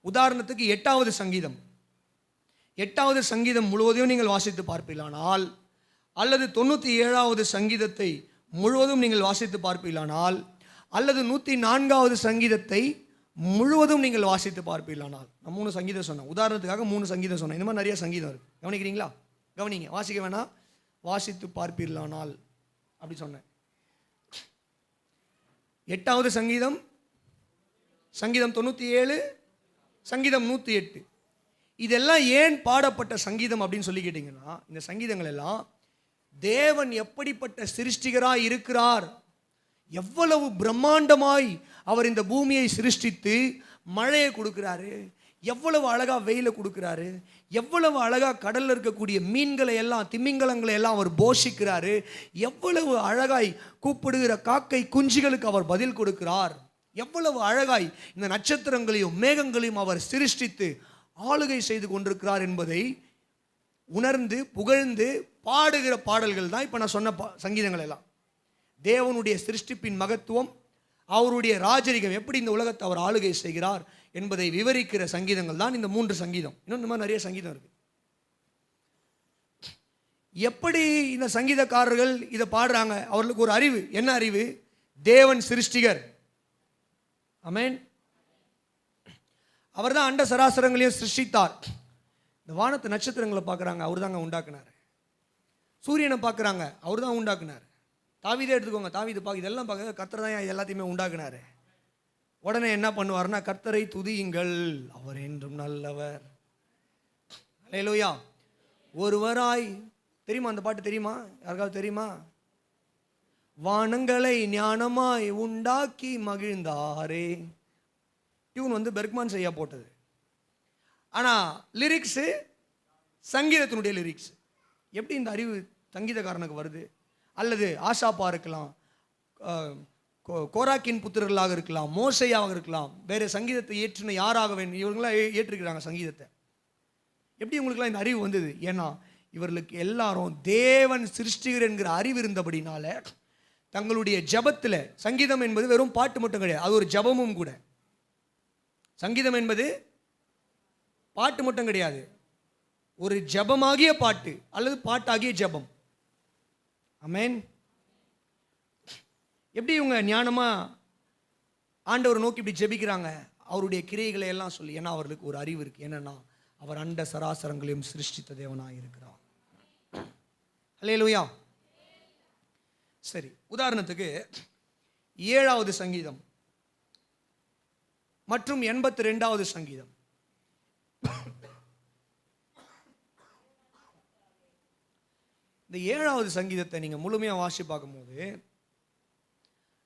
உதாரணத்துக்கு 8வது சங்கீதம், 8வது சங்கீதம் முழுவதையும் நீங்கள் வாசித்து பார்ப்பீர்களானால், அல்லது 97வது சங்கீதத்தை முழுவதும் நீங்கள் வாசித்து பார்ப்பீர்களானால், அல்லது 104வது சங்கீதத்தை முழுவதும் நீங்கள் வாசித்து பார்ப்பீர்களானால், நான் 3 சங்கீதம் சொன்னேன், உதாரணத்துக்காக 3 சங்கீதம் சொன்னேன். இந்த மாதிரி நிறைய சங்கீதம் இருக்கு, கவனிக்கிறீங்களா? கவனிங்க, வாசிக்க வேணாம், வாசித்து பார்ப்பீர்களானால் அப்படி சொன்னேன். 8வது சங்கீதம், சங்கீதம் 97, சங்கீதம் 108, இதெல்லாம் ஏன் பாடப்பட்ட சங்கீதம் அப்படின்னு சொல்லி கேட்டிங்கன்னா, இந்த சங்கீதங்கள் எல்லாம் தேவன் எப்படிப்பட்ட சிருஷ்டிகராய் இருக்கிறார், எவ்வளவு பிரம்மாண்டமாய் அவர் இந்த பூமியை சிருஷ்டித்து மழையை கொடுக்கிறாரு, எவ்வளவு அழகா வெயிலை கொடுக்கிறாரு, எவ்வளவு அழகா கடல்ல இருக்கக்கூடிய மீன்களை எல்லாம், திமிங்கலங்களை எல்லாம் அவர் போஷிக்கிறாரு, எவ்வளவு அழகாய் கூப்பிடுகிற காக்கை குஞ்சுகளுக்கு அவர் பதில் கொடுக்கிறார், எவ்வளவு அழகாய் இந்த நட்சத்திரங்களையும் மேகங்களையும் அவர் சிருஷ்டித்து ஆளுகை செய்து கொண்டிருக்கிறார் என்பதை உணர்ந்து புகழ்ந்து பாடுகிற பாடல்கள் தான் இப்போ நான் சொன்ன சங்கீதங்கள் எல்லாம். தேவனுடைய சிருஷ்டிப்பின் மகத்துவம், அவருடைய ராஜரிகம், எப்படி இந்த உலகத்தை அவர் ஆளுகை செய்கிறார் என்பதை விவரிக்கிற சங்கீதங்கள் தான் இந்த 3 சங்கீதம். இன்னும் இந்த மாதிரி நிறைய சங்கீதம் இருக்கு. எப்படி இந்த சங்கீதக்காரர்கள் இதை பாடுறாங்க? அவர்களுக்கு ஒரு அறிவு. என்ன அறிவு? தேவன் சிருஷ்டிகர். ஆமென். அவர் தான் அண்ட சராசரங்களையும் சிருஷ்டித்தார். இந்த வானத்து நட்சத்திரங்களை பார்க்குறாங்க, அவர் தாங்க உண்டாக்குனார். சூரியனை பார்க்குறாங்க, அவர் தான் உண்டாக்குனார். தாவீதை எடுத்துக்கோங்க, தாவீது இதெல்லாம் பார்க்க கர்த்தர் தான் எல்லாத்தையுமே உண்டாக்குனார். உடனே என்ன பண்ணுவார்னா, கர்த்தரை துதியுங்கள், அவர் என்றும் நல்லவர். அல்லேலூயா. ஒருவராய், தெரியுமா அந்த பாட்டு? தெரியுமா? யாருக்காவது தெரியுமா? வானங்களை ஞானமாய் உண்டாக்கி மகிழ்ந்தாரே. டியூன் பெர்க்மான் செய்ய போட்டது, ஆனால் லிரிக்ஸு சங்கீதத்தினுடைய லிரிக்ஸ். எப்படி இந்த அறிவு சங்கீதக்காரனுக்கு வருது? அல்லது ஆசாப்பா இருக்கலாம், கோராக்கின் புத்திரர்களாக இருக்கலாம், மோசையாக இருக்கலாம், வேறு சங்கீதத்தை ஏற்றின யாராக வேண்டும், இவங்களாம் ஏற்றிருக்கிறாங்க சங்கீதத்தை. எப்படி இவங்களுக்குலாம் இந்த அறிவு வந்தது? ஏன்னா இவர்களுக்கு எல்லாரும் தேவன் சிருஷ்டிகர் என்கிற அறிவு இருந்தபடினால தங்களுடைய ஜபத்தில், சங்கீதம் என்பது வெறும் பாட்டு மட்டும் கிடையாது, அது ஒரு ஜபமும் கூட. சங்கீதம் என்பது பாட்டு மட்டும் கிடையாது, ஒரு ஜபமாகிய பாட்டு அல்லது பாட்டாகிய ஜபம். ஆமென். எப்படி இவங்க ஞானமா ஆண்டவரை நோக்கி இப்படி ஜெபிக்கிறாங்க? அவருடைய கிரியைகளை எல்லாம் சொல்லி. ஏன்னா அவர்களுக்கு ஒரு அறிவு இருக்கு. என்னன்னா, அவர் அண்ட சராசரங்களையும் சிருஷ்டித்த தேவனாக இருக்கிறார். அல்லேலூயா. சரி, உதாரணத்துக்கு 7வது சங்கீதம் மற்றும் 82வது சங்கீதம். இந்த 7வது சங்கீதத்தை நீங்க முழுமையா வாசி பார்க்கும்போது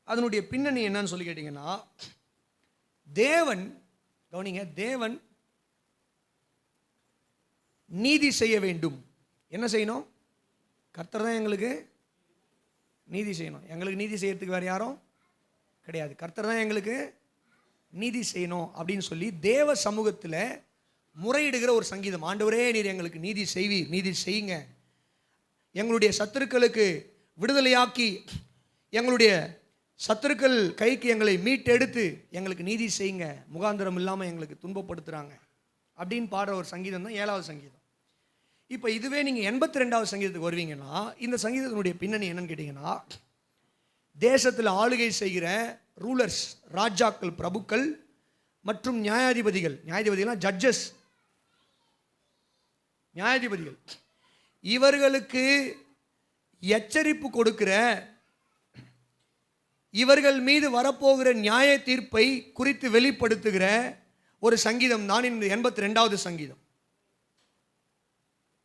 அதனுடைய பின்னணி என்னன்னு சொல்லி கேட்டீங்கன்னா, தேவன், கவனிங்க, தேவன் நீதி செய்ய வேண்டும். என்ன செய்யணும்? கர்த்தர் தான் எங்களுக்கு நீதி செய்யணும். எங்களுக்கு நீதி செய்யறதுக்கு வேற யாரும் கிடையாது. கர்த்தர் தான் எங்களுக்கு நீதி செய்யணும் அப்படின்னு சொல்லி தேவ சமூகத்தில் முறையிடுகிற ஒரு சங்கீதம். ஆண்டவரே, நீர் எங்களுக்கு நீதி செய்வீர், நீதி செய்யுங்க, எங்களுடைய சத்துருக்களுக்கு விடுதலையாக்கி, எங்களுடைய சத்துருக்கள் கைக்கு எங்களை மீட்டெடுத்து எங்களுக்கு நீதி செய்யுங்க, முகாந்திரம் இல்லாமல் எங்களுக்கு துன்பப்படுத்துகிறாங்க அப்படின்னு பாடுற ஒரு சங்கீதம் தான் 7வது சங்கீதம். இப்போ இதுவே நீங்கள் 82வது சங்கீதத்துக்கு வருவீங்கன்னா, இந்த சங்கீதத்தினுடைய பின்னணி என்னன்னு கேட்டிங்கன்னா, தேசத்தில் ஆளுகை செய்கிற ரூலர்ஸ், ராஜாக்கள், பிரபுக்கள் மற்றும் நியாயாதிபதிகள், நியாயாதிபதிகள்னா ஜட்ஜஸ், நியாயாதிபதிகள், இவர்களுக்கு எச்சரிப்பு கொடுக்கிற, இவர்கள் மீது வரப்போகிற நியாய தீர்ப்பை குறித்து வெளிப்படுத்துகிற ஒரு சங்கீதம் தான் இந்த 82வது சங்கீதம்.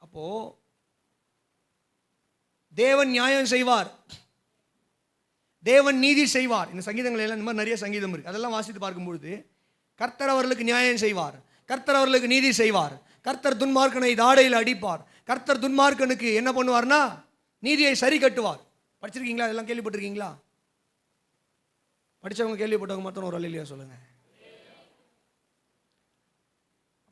அப்போ தேவன் நியாயம் செய்வார், தேவன் நீதி செய்வார். இந்த சங்கீதங்கள் எல்லாம் இந்த மாதிரி நிறைய சங்கீதம் இருக்கு. அதெல்லாம் வாசித்து பார்க்கும்பொழுது கர்த்தர் அவர்களுக்கு நியாயம் செய்வார், கர்த்தர் அவர்களுக்கு நீதி செய்வார், கர்த்தர் துன்மார்க்கனை தாடையில் அடிப்பார், கர்த்தர் துன்மார்க்கனுக்கு என்ன பண்ணுவார்னா நீதியை சரி கட்டுவார். படிச்சிருக்கீங்களா? அதெல்லாம் கேள்விப்பட்டிருக்கீங்களா? படித்தவங்க, கேள்விப்பட்டவங்க மட்டும் ஒரு அல்லேலூயா சொல்லுங்க.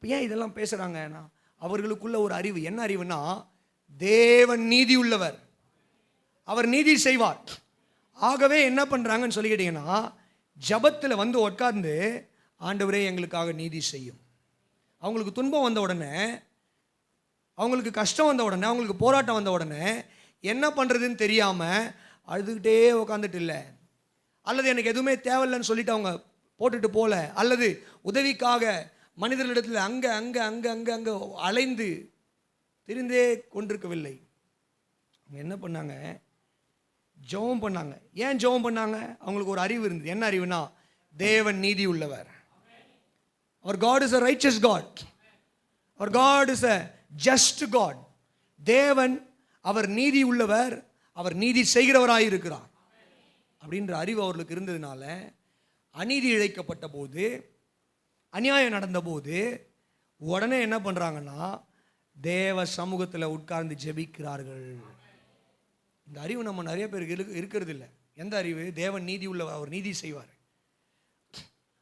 ஏன் இதெல்லாம் பேசுகிறாங்கன்னா, அவர்களுக்குள்ள ஒரு அறிவு. என்ன அறிவுனா, தேவன் நீதி உள்ளவர், அவர் நீதி செய்வார். ஆகவே என்ன பண்றாங்கன்னு சொல்லி கேட்டீங்கன்னா, ஜபத்தில் வந்து உட்கார்ந்து ஆண்டவரே எங்களுக்காக நீதி செய்யும். அவங்களுக்கு துன்பம் வந்த உடனே, அவங்களுக்கு கஷ்டம் வந்த உடனே, அவங்களுக்கு போராட்டம் வந்த உடனே என்ன பண்ணுறதுன்னு தெரியாமல் அழுதுகிட்டே உட்காந்துட்டு இல்லை, அல்லது எனக்கு எதுவுமே தேவையில்லைன்னு சொல்லிட்டு அவங்க போட்டுட்டு போகல, அல்லது உதவிக்காக மனிதர்களிடத்தில் அங்கே அங்கே அங்கே அங்கே அங்கே அலைந்து திரிந்தே கொண்டிருக்கவில்லை. அவங்க என்ன பண்ணாங்க? ஜெபம் பண்ணாங்க. ஏன் ஜெபம் பண்ணாங்க? அவங்களுக்கு ஒரு அறிவு இருந்தது. என்ன அறிவுனா, தேவன் நீதி உள்ளவர். Our God is a righteous God. Our God is a just God. தேவன் அவர் நீதி உள்ளவர், அவர் நீதி செய்கிறவராய் இருக்கிறார் அப்படின்ற அறிவு அவர்களுக்கு இருந்ததுனால, அநீதி இழைக்கப்பட்ட போது, அநியாயம் நடந்த போது உடனே என்ன பண்ணுறாங்கன்னா, தேவ சமூகத்தில் உட்கார்ந்து ஜெபிக்கிறார்கள். இந்த அறிவு நம்ம நிறைய பேருக்கு இருக்கிறது இல்லை. எந்த அறிவு? தேவன் நீதி உள்ளவர், அவர் நீதி செய்வார்.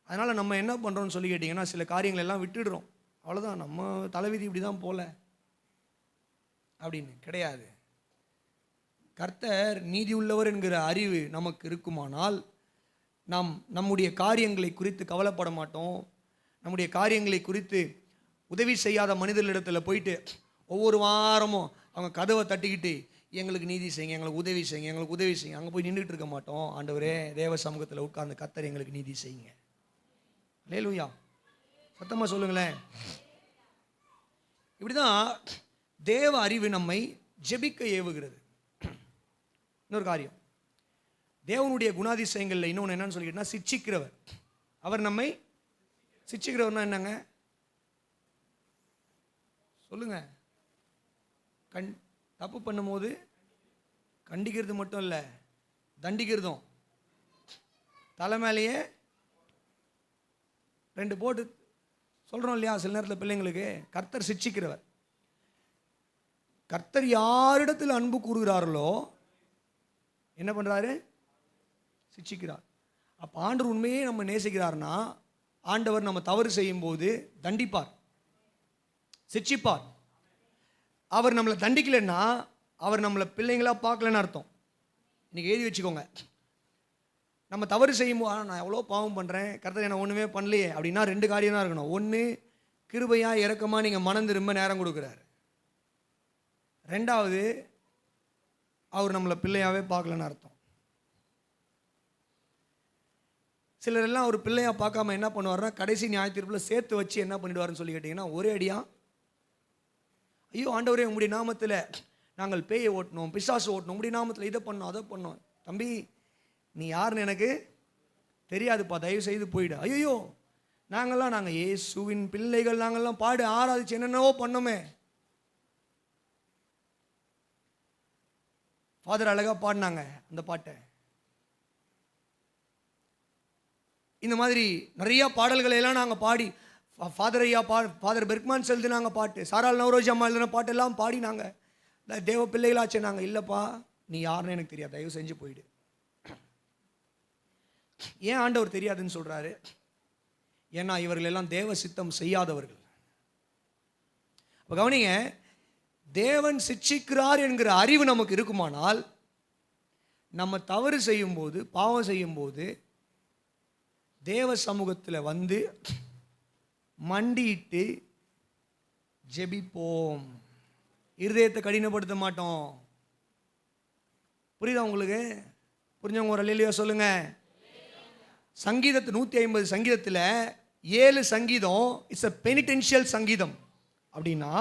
அதனால் நம்ம என்ன பண்ணுறோம்னு சொல்லி கேட்டிங்கன்னா, சில காரியங்கள் எல்லாம் விட்டுடுறோம். அவ்வளோதான், நம்ம தலைவிதி இப்படி தான் போல அப்படின்னு கிடையாது. கர்த்தர் நீதி உள்ளவர் என்கிற அறிவு நமக்கு இருக்குமானால், நாம் நம்முடைய காரியங்களை குறித்து கவலைப்பட மாட்டோம். நம்முடைய காரியங்களை குறித்து உதவி செய்யாத மனிதர்களிடத்தில் போயிட்டு ஒவ்வொரு வாரமும் அவங்க கதவை தட்டிக்கிட்டு எங்களுக்கு நீதி செய்யுங்க, எங்களுக்கு உதவி செய்யுங்க, எங்களுக்கு உதவி செய்யுங்க, அங்கே போய் நின்றுட்டு இருக்க மாட்டோம். ஆண்டவரே, தேவ சமூகத்தில் உட்கார்ந்து கர்த்தர் எங்களுக்கு நீதி செய்யுங்க. அல்லேலூயா, சத்தமாக சொல்லுங்களேன். இப்படிதான் தேவ அறிவு நம்மை ஜெபிக்க ஏவுகிறது. இன்னொரு காரியம், தேவனுடைய குணாதிசயங்களில் இன்னொன்று என்னன்னு சொல்லிக்கிட்டா, சிட்சிக்கிறவர். அவர் நம்மை சிட்சிக்கிறவர்னா என்னங்க சொல்லுங்க? தப்பு பண்ணும்போது கண்டிக்கிறது மட்டும் இல்லை, தண்டிக்கிறதும். தலை மேலேயே 2 போட்டு சொல்கிறோம் இல்லையா சில நேரத்தில் பிள்ளைங்களுக்கு. கர்த்தர் சிட்சிக்கிறவர். கர்த்தர் யாரிடத்தில் அன்பு கூறுகிறார்களோ என்ன பண்ணுறாரு? சிட்சிக்கிறார். அப்போ ஆண்டவர் உண்மையே நம்ம நேசிக்கிறார்னா, ஆண்டவர் நம்ம தவறு செய்யும் போது தண்டிப்பார், சிட்சிப்பார். அவர் நம்மளை தண்டிக்கலைன்னா அவர் நம்மளை பிள்ளைங்களா பார்க்கலன்னு அர்த்தம். இன்னைக்கு எழுதி வச்சுக்கோங்க. நம்ம தவறு செய்யும்போது, நான் எவ்வளோ பாவம் பண்ணுறேன், கர்த்தர் என்ன ஒன்றுமே பண்ணலையே அப்படின்னா 2 காரியம் தான் இருக்கணும். ஒன்று, கிருபையாக இறக்கமாக நீங்கள் மனம் திரும்ப நேரம் கொடுக்குறாரு. 2வது, அவர் நம்மளை பிள்ளையாகவே பார்க்கலன்னு அர்த்தம். சிலர் எல்லாம் ஒரு பிள்ளையாக பார்க்காம என்ன பண்ணுவார்னா, கடைசி நியாயத்தீர்ப்பில் சேர்த்து வச்சு என்ன பண்ணிடுவாருன்னு சொல்லி கேட்டிங்கன்னா, ஒரே அடியா, ஐயோ ஆண்டவரே உங்களுடைய நாமத்தில் நாங்கள் பேயை ஓட்டணும், பிசாசு ஓட்டணும், உங்களுடைய நாமத்தில் இதை பண்ணோம் அதை பண்ணோம். தம்பி, நீ யாருன்னு எனக்கு தெரியாதுப்பா, தயவு செய்து போயிடு. ஐயோ நாங்கள் இயேசுவின் பிள்ளைகள், நாங்கள்லாம் பாடு ஆராதிச்சு என்னென்னவோ பண்ணோமே. ஃபாதர் அழகாக பாடினாங்க அந்த பாட்டை. இந்த மாதிரி நிறையா பாடல்களை எல்லாம் நாங்கள் பாடி, ஃபாதர் ஐயா ஃபாதர் பெர்க்மான்ஸ் எழுதினாங்க பாட்டு, சாரால் நவரோஜி அம்மா எழுதின பாட்டெல்லாம் பாடி நாங்கள் தேவ பிள்ளைகளாச்சே. நாங்கள் இல்லைப்பா, நீ யாருன்னு எனக்கு தெரியாது, தயவு செஞ்சு போயிடு. ஏன் ஆண்டவர் தெரியாதுன்னு சொல்கிறாரு? ஏன்னா இவர்கள் எல்லாம் தேவ சித்தம் செய்யாதவர்கள். அப்போ கவனிங்க, தேவன் சிட்சிக்கிறார் என்கிற அறிவு நமக்கு இருக்குமானால், நம்ம தவறு செய்யும்போது, பாவம் செய்யும்போது தேவ சமூகத்தில் வந்து மண்டிட்டு ஜெபிப்போம். இருதயத்தை கடினப்படுத்த மாட்டோம். புரியுதா உங்களுக்கு? புரிஞ்சவங்க ஒரு அல்லேலூயா சொல்லுங்க. சங்கீதத்து 150 சங்கீதத்தில் 7 சங்கீதம் இட்ஸ் அ பெனிடென்ஷியல் சங்கீதம். அப்படின்னா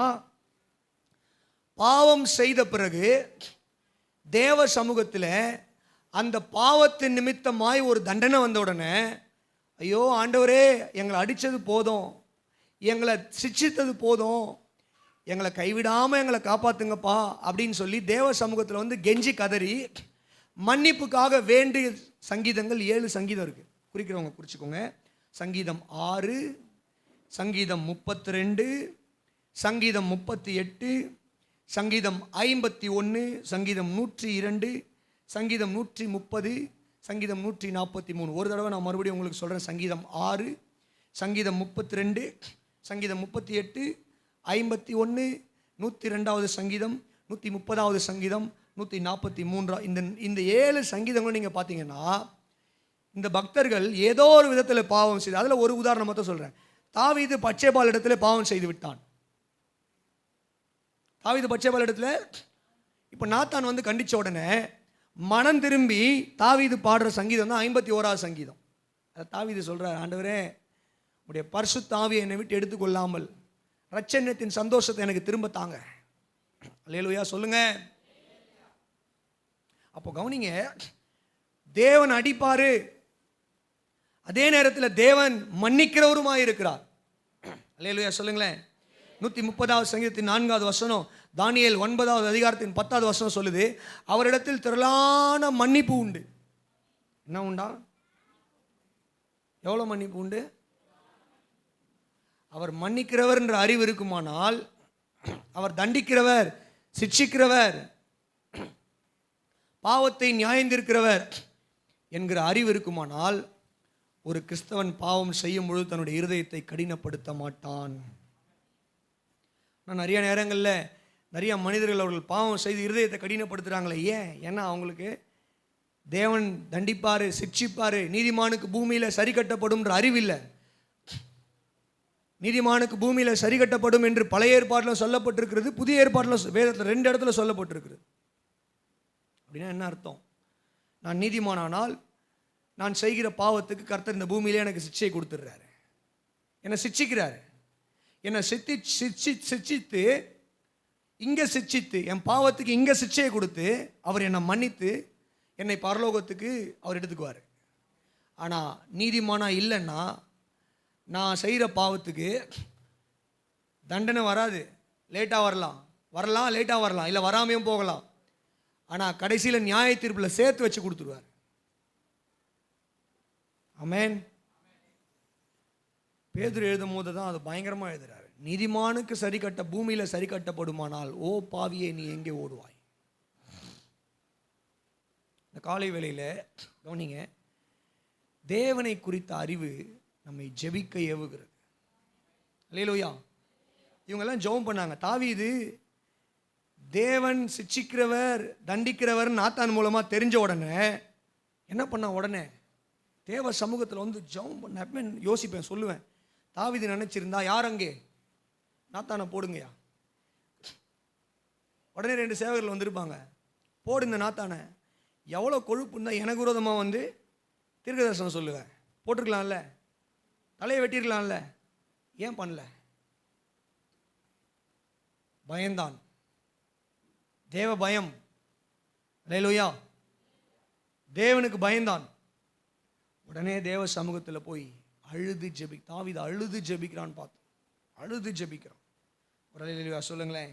பாவம் செய்த பிறகு தேவ சமூகத்தில் அந்த பாவத்தின் நிமித்தமாய் ஒரு தண்டனை வந்த உடனே, ஐயோ ஆண்டவரே எங்களை அடித்தது போதும், எங்களை சிட்சித்தது போதும், எங்களை கைவிடாமல் எங்களை காப்பாற்றுங்கப்பா அப்படின்னு சொல்லி தேவ சமூகத்தில் வந்து கெஞ்சி கதறி மன்னிப்புக்காக வேண்டிய சங்கீதங்கள் 7 சங்கீதம் இருக்குது. குறிக்கிறவங்க குறிச்சிக்கோங்க. சங்கீதம் 6, சங்கீதம் 32, சங்கீதம் 38, சங்கீதம் 51, சங்கீதம் 102, சங்கீதம் 130, சங்கீதம் 143. ஒரு தடவை நான் மறுபடியும் உங்களுக்கு சொல்கிறேன். சங்கீதம் 6, சங்கீதம் 32, சங்கீதம் 38, 51, 102வது சங்கீதம், 130வது சங்கீதம், 143 இந்த 7 சங்கீதங்களும் நீங்கள் பார்த்தீங்கன்னா இந்த பக்தர்கள் ஏதோ ஒரு விதத்தில் பாவம் செய்து. அதில் ஒரு உதாரணம் மட்டும் சொல்கிறேன். தாவீது பத்சேபாள் இடத்துல பாவம் செய்து விட்டான். தாவீது பத்சேபாள் இடத்துல இப்போ நாத்தான் வந்து கண்டித்த உடனே மனம் திரும்பி தாவீது பாடுற சங்கீதம் தான் 51வது சங்கீதம். அதை தாவீது சொல்கிறார், ஆண்டவரே உடைய பரிசுத்த ஆவியை என்னை விட்டு எடுத்துக்கொள்ளாமல் ரட்சண்யத்தின் சந்தோஷத்தை எனக்கு திரும்ப தாங்க. அல்லேலூயா சொல்லுங்க. அப்போ கவனிங்க, தேவன் அடிப்பாரு, அதே நேரத்தில் தேவன் மன்னிக்கிறவருமாய் இருக்கிறார். அல்லேலூயா சொல்லுங்களேன். 130வது சங்கீதத்தின் 4வது வசனம், தானியேல் 9வது அதிகாரத்தின் 10வது வசனம் சொல்லுது, அவரிடத்தில் திரளான மன்னிப்பு உண்டு. என்ன உண்டா? எவ்வளோ மன்னிப்பு உண்டு? அவர் மன்னிக்கிறவர் என்ற அறிவு இருக்குமானால், அவர் தண்டிக்கிறவர், சிட்சிக்கிறவர், பாவத்தை நியாயந்திருக்கிறவர் என்கிற அறிவு இருக்குமானால், ஒரு கிறிஸ்தவன் பாவம் செய்யும் பொழுது தன்னுடைய இருதயத்தை கடினப்படுத்த மாட்டான். நான் நிறைய நேரங்களில் நிறைய மனிதர்கள் அவர்கள் பாவம் செய்து இருதயத்தை கடினப்படுத்துகிறாங்களே, ஏன்? ஏன்னா அவங்களுக்கு தேவன் தண்டிப்பார், சிட்சிப்பார், நீதிமானுக்கு பூமியில் சரி கட்டப்படும்ன்ற அறிவில்லை. நீதிமானுக்கு பூமியில் சரி கட்டப்படும் என்று பழைய ஏற்பாட்டில் சொல்லப்பட்டிருக்கிறது, புதிய ஏற்பாட்டில் வேதத்தில் 2 இடத்துல சொல்லப்பட்டிருக்கிறது. அப்படின்னா என்ன அர்த்தம்? நான் நீதிமானானால் நான் செய்கிற பாவத்துக்கு கர்த்தர் இந்த பூமியிலே எனக்கு சிட்சை கொடுத்துடுறாரு, என்னை சிட்சிக்கிறாரு. என்னை சிட்சித்து இங்கே சிட்சித்து என் பாவத்துக்கு இங்கே சிட்சையை கொடுத்து அவர் என்னை மன்னித்து என்னை பரலோகத்துக்கு அவர் எடுத்துக்குவார். ஆனால் நீதிமானா இல்லைன்னா நான் செய்கிற பாவத்துக்கு தண்டனை வராது, லேட்டாக வரலாம், லேட்டாக வரலாம், இல்லை வராமையும் போகலாம். ஆனால் கடைசியில் நியாய தீர்ப்பில் சேர்த்து வச்சு கொடுத்துருவார். ஆமென். பேதுரு எழுதும் போது தான் அது பயங்கரமாக எழுதுறாரு. நீதிமானுக்கு சரி கட்ட பூமியில் சரி கட்டப்படுமானால் ஓ பாவியே நீ எங்கே ஓடுவாய். இந்த காலை வேளையில் கவனிங்க, தேவனை குறித்த அறிவு நம்மை ஜெபிக்க ஏவுகிறது. அல்லேலூயா. இவங்கெல்லாம் ஜெபம் பண்ணாங்க. தாவீது தேவன் சிட்சிக்கிறவர், தண்டிக்கிறவர் நாத்தான் மூலமாக தெரிஞ்ச உடனே என்ன பண்ண? உடனே தேவ சமூகத்தில் வந்து ஜெபம் பண்ண யோசிப்பேன், சொல்லுவேன், தாவீது நினச்சிருந்தா யார் அங்கே? நாத்தானை போடுங்கயா. உடனே 2 சேவகர்கள் வந்திருப்பாங்க, போடுங்க நாத்தானை. எவ்வளோ கொழுப்புன்னா எனக்கு விரோதமாக வந்து தீர்க்கதரிசனம் சொல்லுவேன். போட்டிருக்கலாம்ல, தலையை வெட்டியிருக்கலாம்ல, ஏன் பண்ணல? பயந்தான், தேவ பயம். அல்லேலூயா. தேவனுக்கு பயந்தான். உடனே தேவ சமூகத்தில் போய் அழுது தாவீது அழுது ஜெபிக்கிறான்னு பார்த்தோம். அழுது ஜெபிக்கிறான். ஒரு அல்லேலூயா சொல்லுங்களேன்.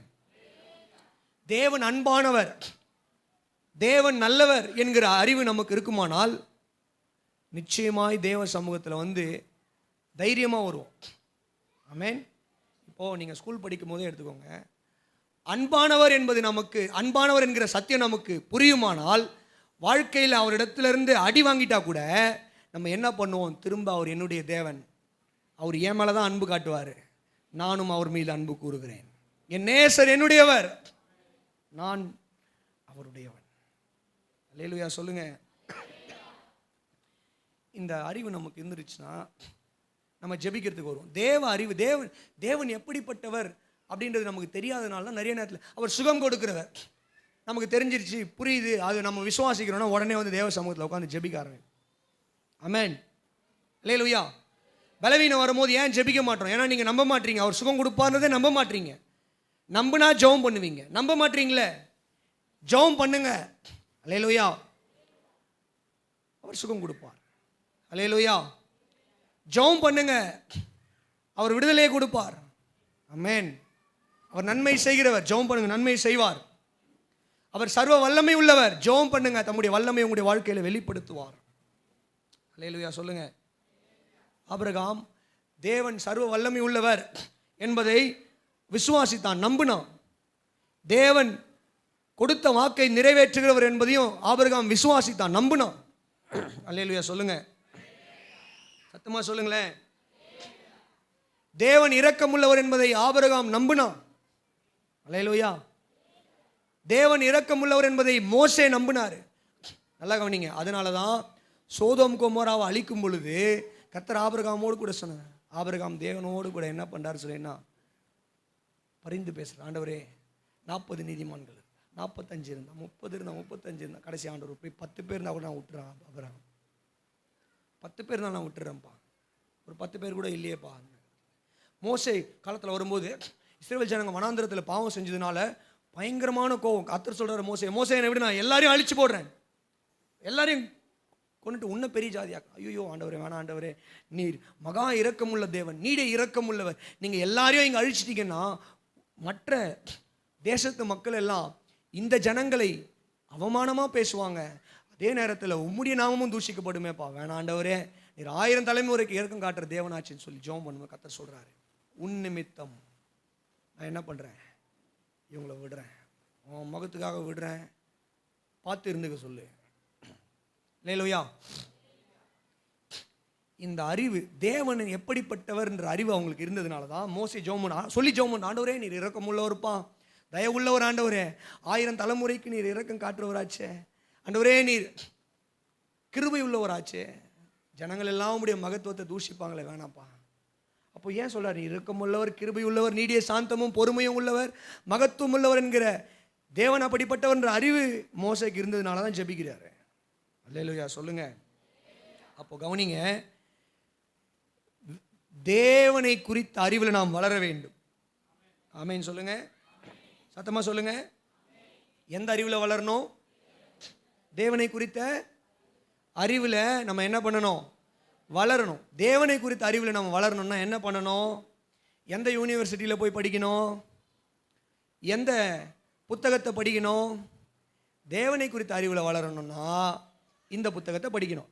தேவன் அன்பானவர், தேவன் நல்லவர் என்கிற அறிவு நமக்கு இருக்குமானால் நிச்சயமாய் தேவ சமூகத்தில் வந்து தைரியமாக வருவோம். ஆமென். இப்போது நீங்கள் ஸ்கூல் படிக்கும் போதே எடுத்துக்கோங்க, அன்பானவர் என்பது நமக்கு, அன்பானவர் என்கிற சத்தியம் நமக்கு புரியுமானால் வாழ்க்கையில் அவரிடத்திலிருந்து அடி வாங்கிட்டா கூட நம்ம என்ன பண்ணுவோம்? திரும்ப அவர் என்னுடைய தேவன், அவர் என் மேலே தான் அன்பு காட்டுவார், நானும் அவர் மீது அன்பு கூறுகிறேன். என் நேசர் என்னுடையவர், நான் அவருடையவன். அல்லேலூயா சொல்லுங்க. இந்த அறிவு நமக்கு இருந்துருச்சுன்னா நம்ம ஜெபிக்கிறதுக்கு வரும். தேவ அறிவு, தேவன் எப்படிப்பட்டவர் அப்படின்றது நமக்கு தெரியாதனால நிறைய நேரத்தில் அவர் சுகம் கொடுக்கிறவர் நமக்கு தெரிஞ்சிருச்சு, புரியுது, அது நம்ம விசுவாசிக்கிறோம்னா உடனே வந்து தேவ சமூகத்தில் உட்காந்து ஜெபிக்க ஆரம்பிக்கும். ஆமென். அல்லேலூயா. பலவீனம் வரும்போது ஏன் ஜெபிக்க மாட்டோம்? ஏன்னா நீங்கள் நம்ப மாட்டீங்க, அவர் சுகம் கொடுப்பார்ன்றதே நம்ப மாட்டீங்க. நம்பினா ஜெபம் பண்ணுவீங்க, நம்ப மாட்டீங்களே, ஜெபம் பண்ணுங்க. அல்லேலூயா. அவர் சுகம் கொடுப்பார். அல்லேலூயா. ஜெபம் பண்ணுங்க, அவர் விடுதலையை கொடுப்பார். ஆமென். அவர் நன்மை செய்கிறவர், ஜெபம் பண்ணுங்க, நன்மை செய்வார். அவர் சர்வ வல்லமை உள்ளவர், ஜெபம் பண்ணுங்க, தம்முடைய வல்லமை உங்களுடைய வாழ்க்கையில் வெளிப்படுத்துவார். அல்லேலூயா சொல்லுங்க. ஆபிரகாம் தேவன் சர்வ வல்லமை உள்ளவர் என்பதை விசுவாசித்தான், நம்பினான். தேவன் கொடுத்த வாக்கை நிறைவேற்றுகிறவர் என்பதையும் ஆபிரகாம் விசுவாசித்தான், நம்பினான். அல்லேலூயா சொல்லுங்க. சத்தமா சொல்லுங்களேன். தேவன் இரக்கமுள்ளவர் என்பதை ஆபிரகாம் நம்பினான். அல்லேலூயா. தேவன் இரக்கமுள்ளவர் என்பதை மோசே நம்பினார். நல்லா கவனிங்க. அதனால தான் சோதோம் கொமோராவை அழிக்கும் பொழுது கர்த்தர் ஆபிரகாமோடு கூட சொன்னார். ஆபிரகாம் தேவனோடு கூட என்ன பண்ணுறாரு சொல்லினா பரிந்து பேசுகிறார். ஆண்டவரே 40 நீதிமான்கள், 45 இருந்தா, 30 இருந்தா, 35 இருந்தா, கடைசி ஆண்டவர் போய் 10 பேர் இருந்தால் கூட நான் விட்டுறேன். ஆபிரகாம் 10 பேர் தான் நான் விட்டுறேன்ப்பா, ஒரு 10 பேர் கூட இல்லையேப்பா. மோசே காலத்தில் வரும்போது இஸ்ரவேல் ஜனங்க வனாந்திரத்தில் பாவம் செஞ்சதுனால பயங்கரமான கோவம். கர்த்தர் சொல்கிறார் மோசே, மோசே என்னை விட நான் எல்லாரையும் அழிச்சு போடுறேன், எல்லாரையும் கொண்டுட்டு உன்ன பெரிய ஜாதியா. ஐயோ ஆண்டவரே வேணாம் ஆண்டவரே, நீர் மகா இரக்கமுள்ள தேவன், நீடே இரக்கமுள்ளவர், நீங்கள் எல்லாரையும் இங்கே அழிச்சிட்டிங்கன்னா மற்ற தேசத்து மக்கள் எல்லாம் இந்த ஜனங்களை அவமானமாக பேசுவாங்க, அதே நேரத்தில் உம்முடைய நாமமும் தூஷிக்கப்படுமேப்பா, வேணாம் ஆண்டவரே, நீர் 1000 தலைமுறைக்கு இறக்கம் காட்டுற தேவனாச்சின்னு சொல்லி ஜெபம் பண்ணுவேன். கர்த்தர் சொல்கிறாரு, உன் நிமித்தம் நான் என்ன பண்ணுறேன், இவங்கள விடுறேன், உன் முகத்துக்காக விடுறேன், பார்த்து இருந்துக்க சொல்லு. இல்லையா? இந்த அறிவு தேவன் எப்படிப்பட்டவர் என்ற அறிவு அவங்களுக்கு இருந்ததுனால தான் மோசே ஜெபம் சொல்லி ஜெபம், ஆண்டவரே நீர் இரக்கம் உள்ளவருப்பா, தயவுள்ளவர் ஆண்டவரே, 1000 தலைமுறைக்கு நீர் இரக்கம் காட்டுறவராச்சே, ஆண்டவரே நீர் கிருபை உள்ளவராச்சே, ஜனங்கள் எல்லாம் உடைய மகத்துவத்தை தூஷிப்பாங்களே, வேணாப்பா. அப்போ ஏன் சொல்றார், நீர் இரக்கம் உள்ளவர், கிருபை உள்ளவர், நீடிய சாந்தமும் பொறுமையும் உள்ளவர், மகத்துவம் உள்ளவர் என்கிற தேவன் அப்படிப்பட்டவர் என்ற அறிவு மோசேக்கு இருந்ததுனால தான் ஜெபிக்கிறாரு. அல்லேலூயா சொல்லுங்க. அப்போ கவனிங்க, தேவனை குறித்த அறிவில் நாம் வளர வேண்டும். ஆமென் சொல்லுங்க, சத்தமா சொல்லுங்க. எந்த அறிவில் வளரணும்? தேவனை குறித்த அறிவில் நம்ம என்ன பண்ணணும்? வளரணும். தேவனை குறித்த அறிவில் நம்ம வளரணும்னா என்ன பண்ணணும்? எந்த யூனிவர்சிட்டியில் போய் படிக்கணும்? எந்த புத்தகத்தை படிக்கணும்? தேவனை குறித்த அறிவில் வளரணும்னா இந்த புத்தகத்தை படிக்கணும்.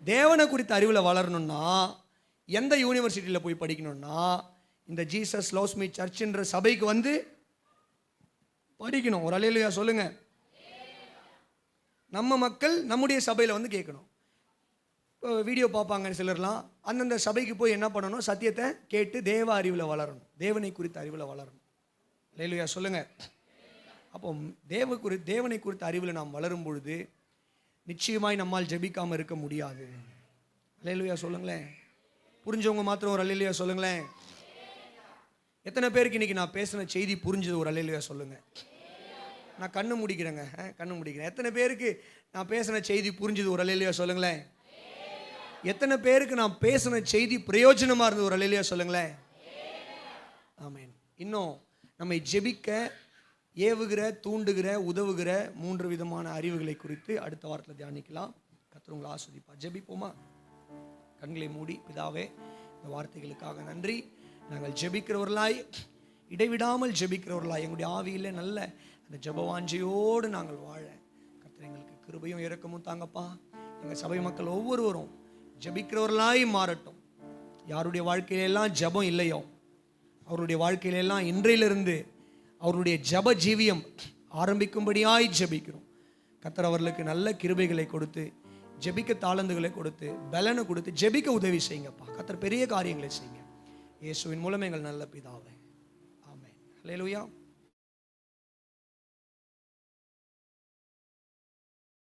தேவனை குறித்த அறிவில் வளரணும்னா எந்த யூனிவர்சிட்டியில் போய் படிக்கணும்னா இந்த ஜீசஸ் லவ்ஸ் மீ சர்ச்ன்ற சபைக்கு வந்து படிக்கணும். ஒரு அல்லேலூயா சொல்லுங்க. நம்ம மக்கள் நம்முடைய சபையில் வந்து கேட்கணும். வீடியோ பார்ப்பாங்க சிலர்லாம், அந்தந்த சபைக்கு போய் என்ன பண்ணணும்? சத்தியத்தை கேட்டு தேவ அறிவில் வளரணும், தேவனை குறித்த அறிவில் வளரணும். அல்லேலூயா சொல்லுங்க. அப்போ தேவனை குறித்த அறிவில் நாம் வளரும் பொழுது நிச்சயமாய் நம்மால் ஜெபிக்காமல் இருக்க முடியாது. அல்லேலூயா சொல்லுங்களேன். புரிஞ்சவங்க மாத்திரம் ஒரு அல்லேலூயா சொல்லுங்களேன். எத்தனை பேருக்கு இன்னைக்கு நான் பேசின செய்தி புரிஞ்சது? ஒரு அல்லேலூயா சொல்லுங்க. நான் கண்ணு முடிக்கிறேங்க, கண்ணு முடிக்கிறேன். எத்தனை பேருக்கு நான் பேசின செய்தி புரிஞ்சது? ஒரு அல்லேலூயா சொல்லுங்களேன். எத்தனை பேருக்கு நான் பேசின செய்தி பிரயோஜனமாக இருந்தது? ஒரு அல்லேலூயா சொல்லுங்களேன். ஆமென். இன்னும் நம்மை ஜெபிக்க ஏவுகிற, தூண்டுகிற, உதவுகிற 3 விதமான அறிவுகளை குறித்து அடுத்த வாரத்தில் தியானிக்கலாம். கர்த்தர் உங்களை ஆசீர்வதிப்பார். ஜெபிப்போமா? கண்களை மூடி. பிதாவே, இந்த வார்த்தைகளுக்காக நன்றி. நாங்கள் ஜெபிக்கிறவர்களாய், இடைவிடாமல் ஜெபிக்கிறவர்களாய், எங்களுடைய ஆவியில் நல்ல அந்த ஜெபவாஞ்சையோடு நாங்கள் வாழ கர்த்தர் எங்களுக்கு கிருபையும் இரக்கமும் தாங்கப்பா. எங்கள் சபை மக்கள் ஒவ்வொருவரும் ஜெபிக்கிறவர்களாய் மாறட்டும். யாருடைய வாழ்க்கையிலெல்லாம் ஜெபம் இல்லையோ அவருடைய வாழ்க்கையிலெல்லாம் இன்றையிலிருந்து அவருடைய ஜெப ஜீவியம் ஆரம்பிக்கும்படியாய் ஜெபிக்கிறோம். கர்த்தர் அவர்களுக்கு நல்ல கிருபைகளை கொடுத்து, ஜெபிக்க தாளந்துகளை கொடுத்து, பலனை கொடுத்து ஜெபிக்க உதவி செய்யுங்கப்பா. கர்த்தர் பெரிய காரியங்களை செய்யுங்க. இயேசுவின் மூலம் எங்கள் நல்ல பிதாவே. ஆமென். அல்லேலூயா.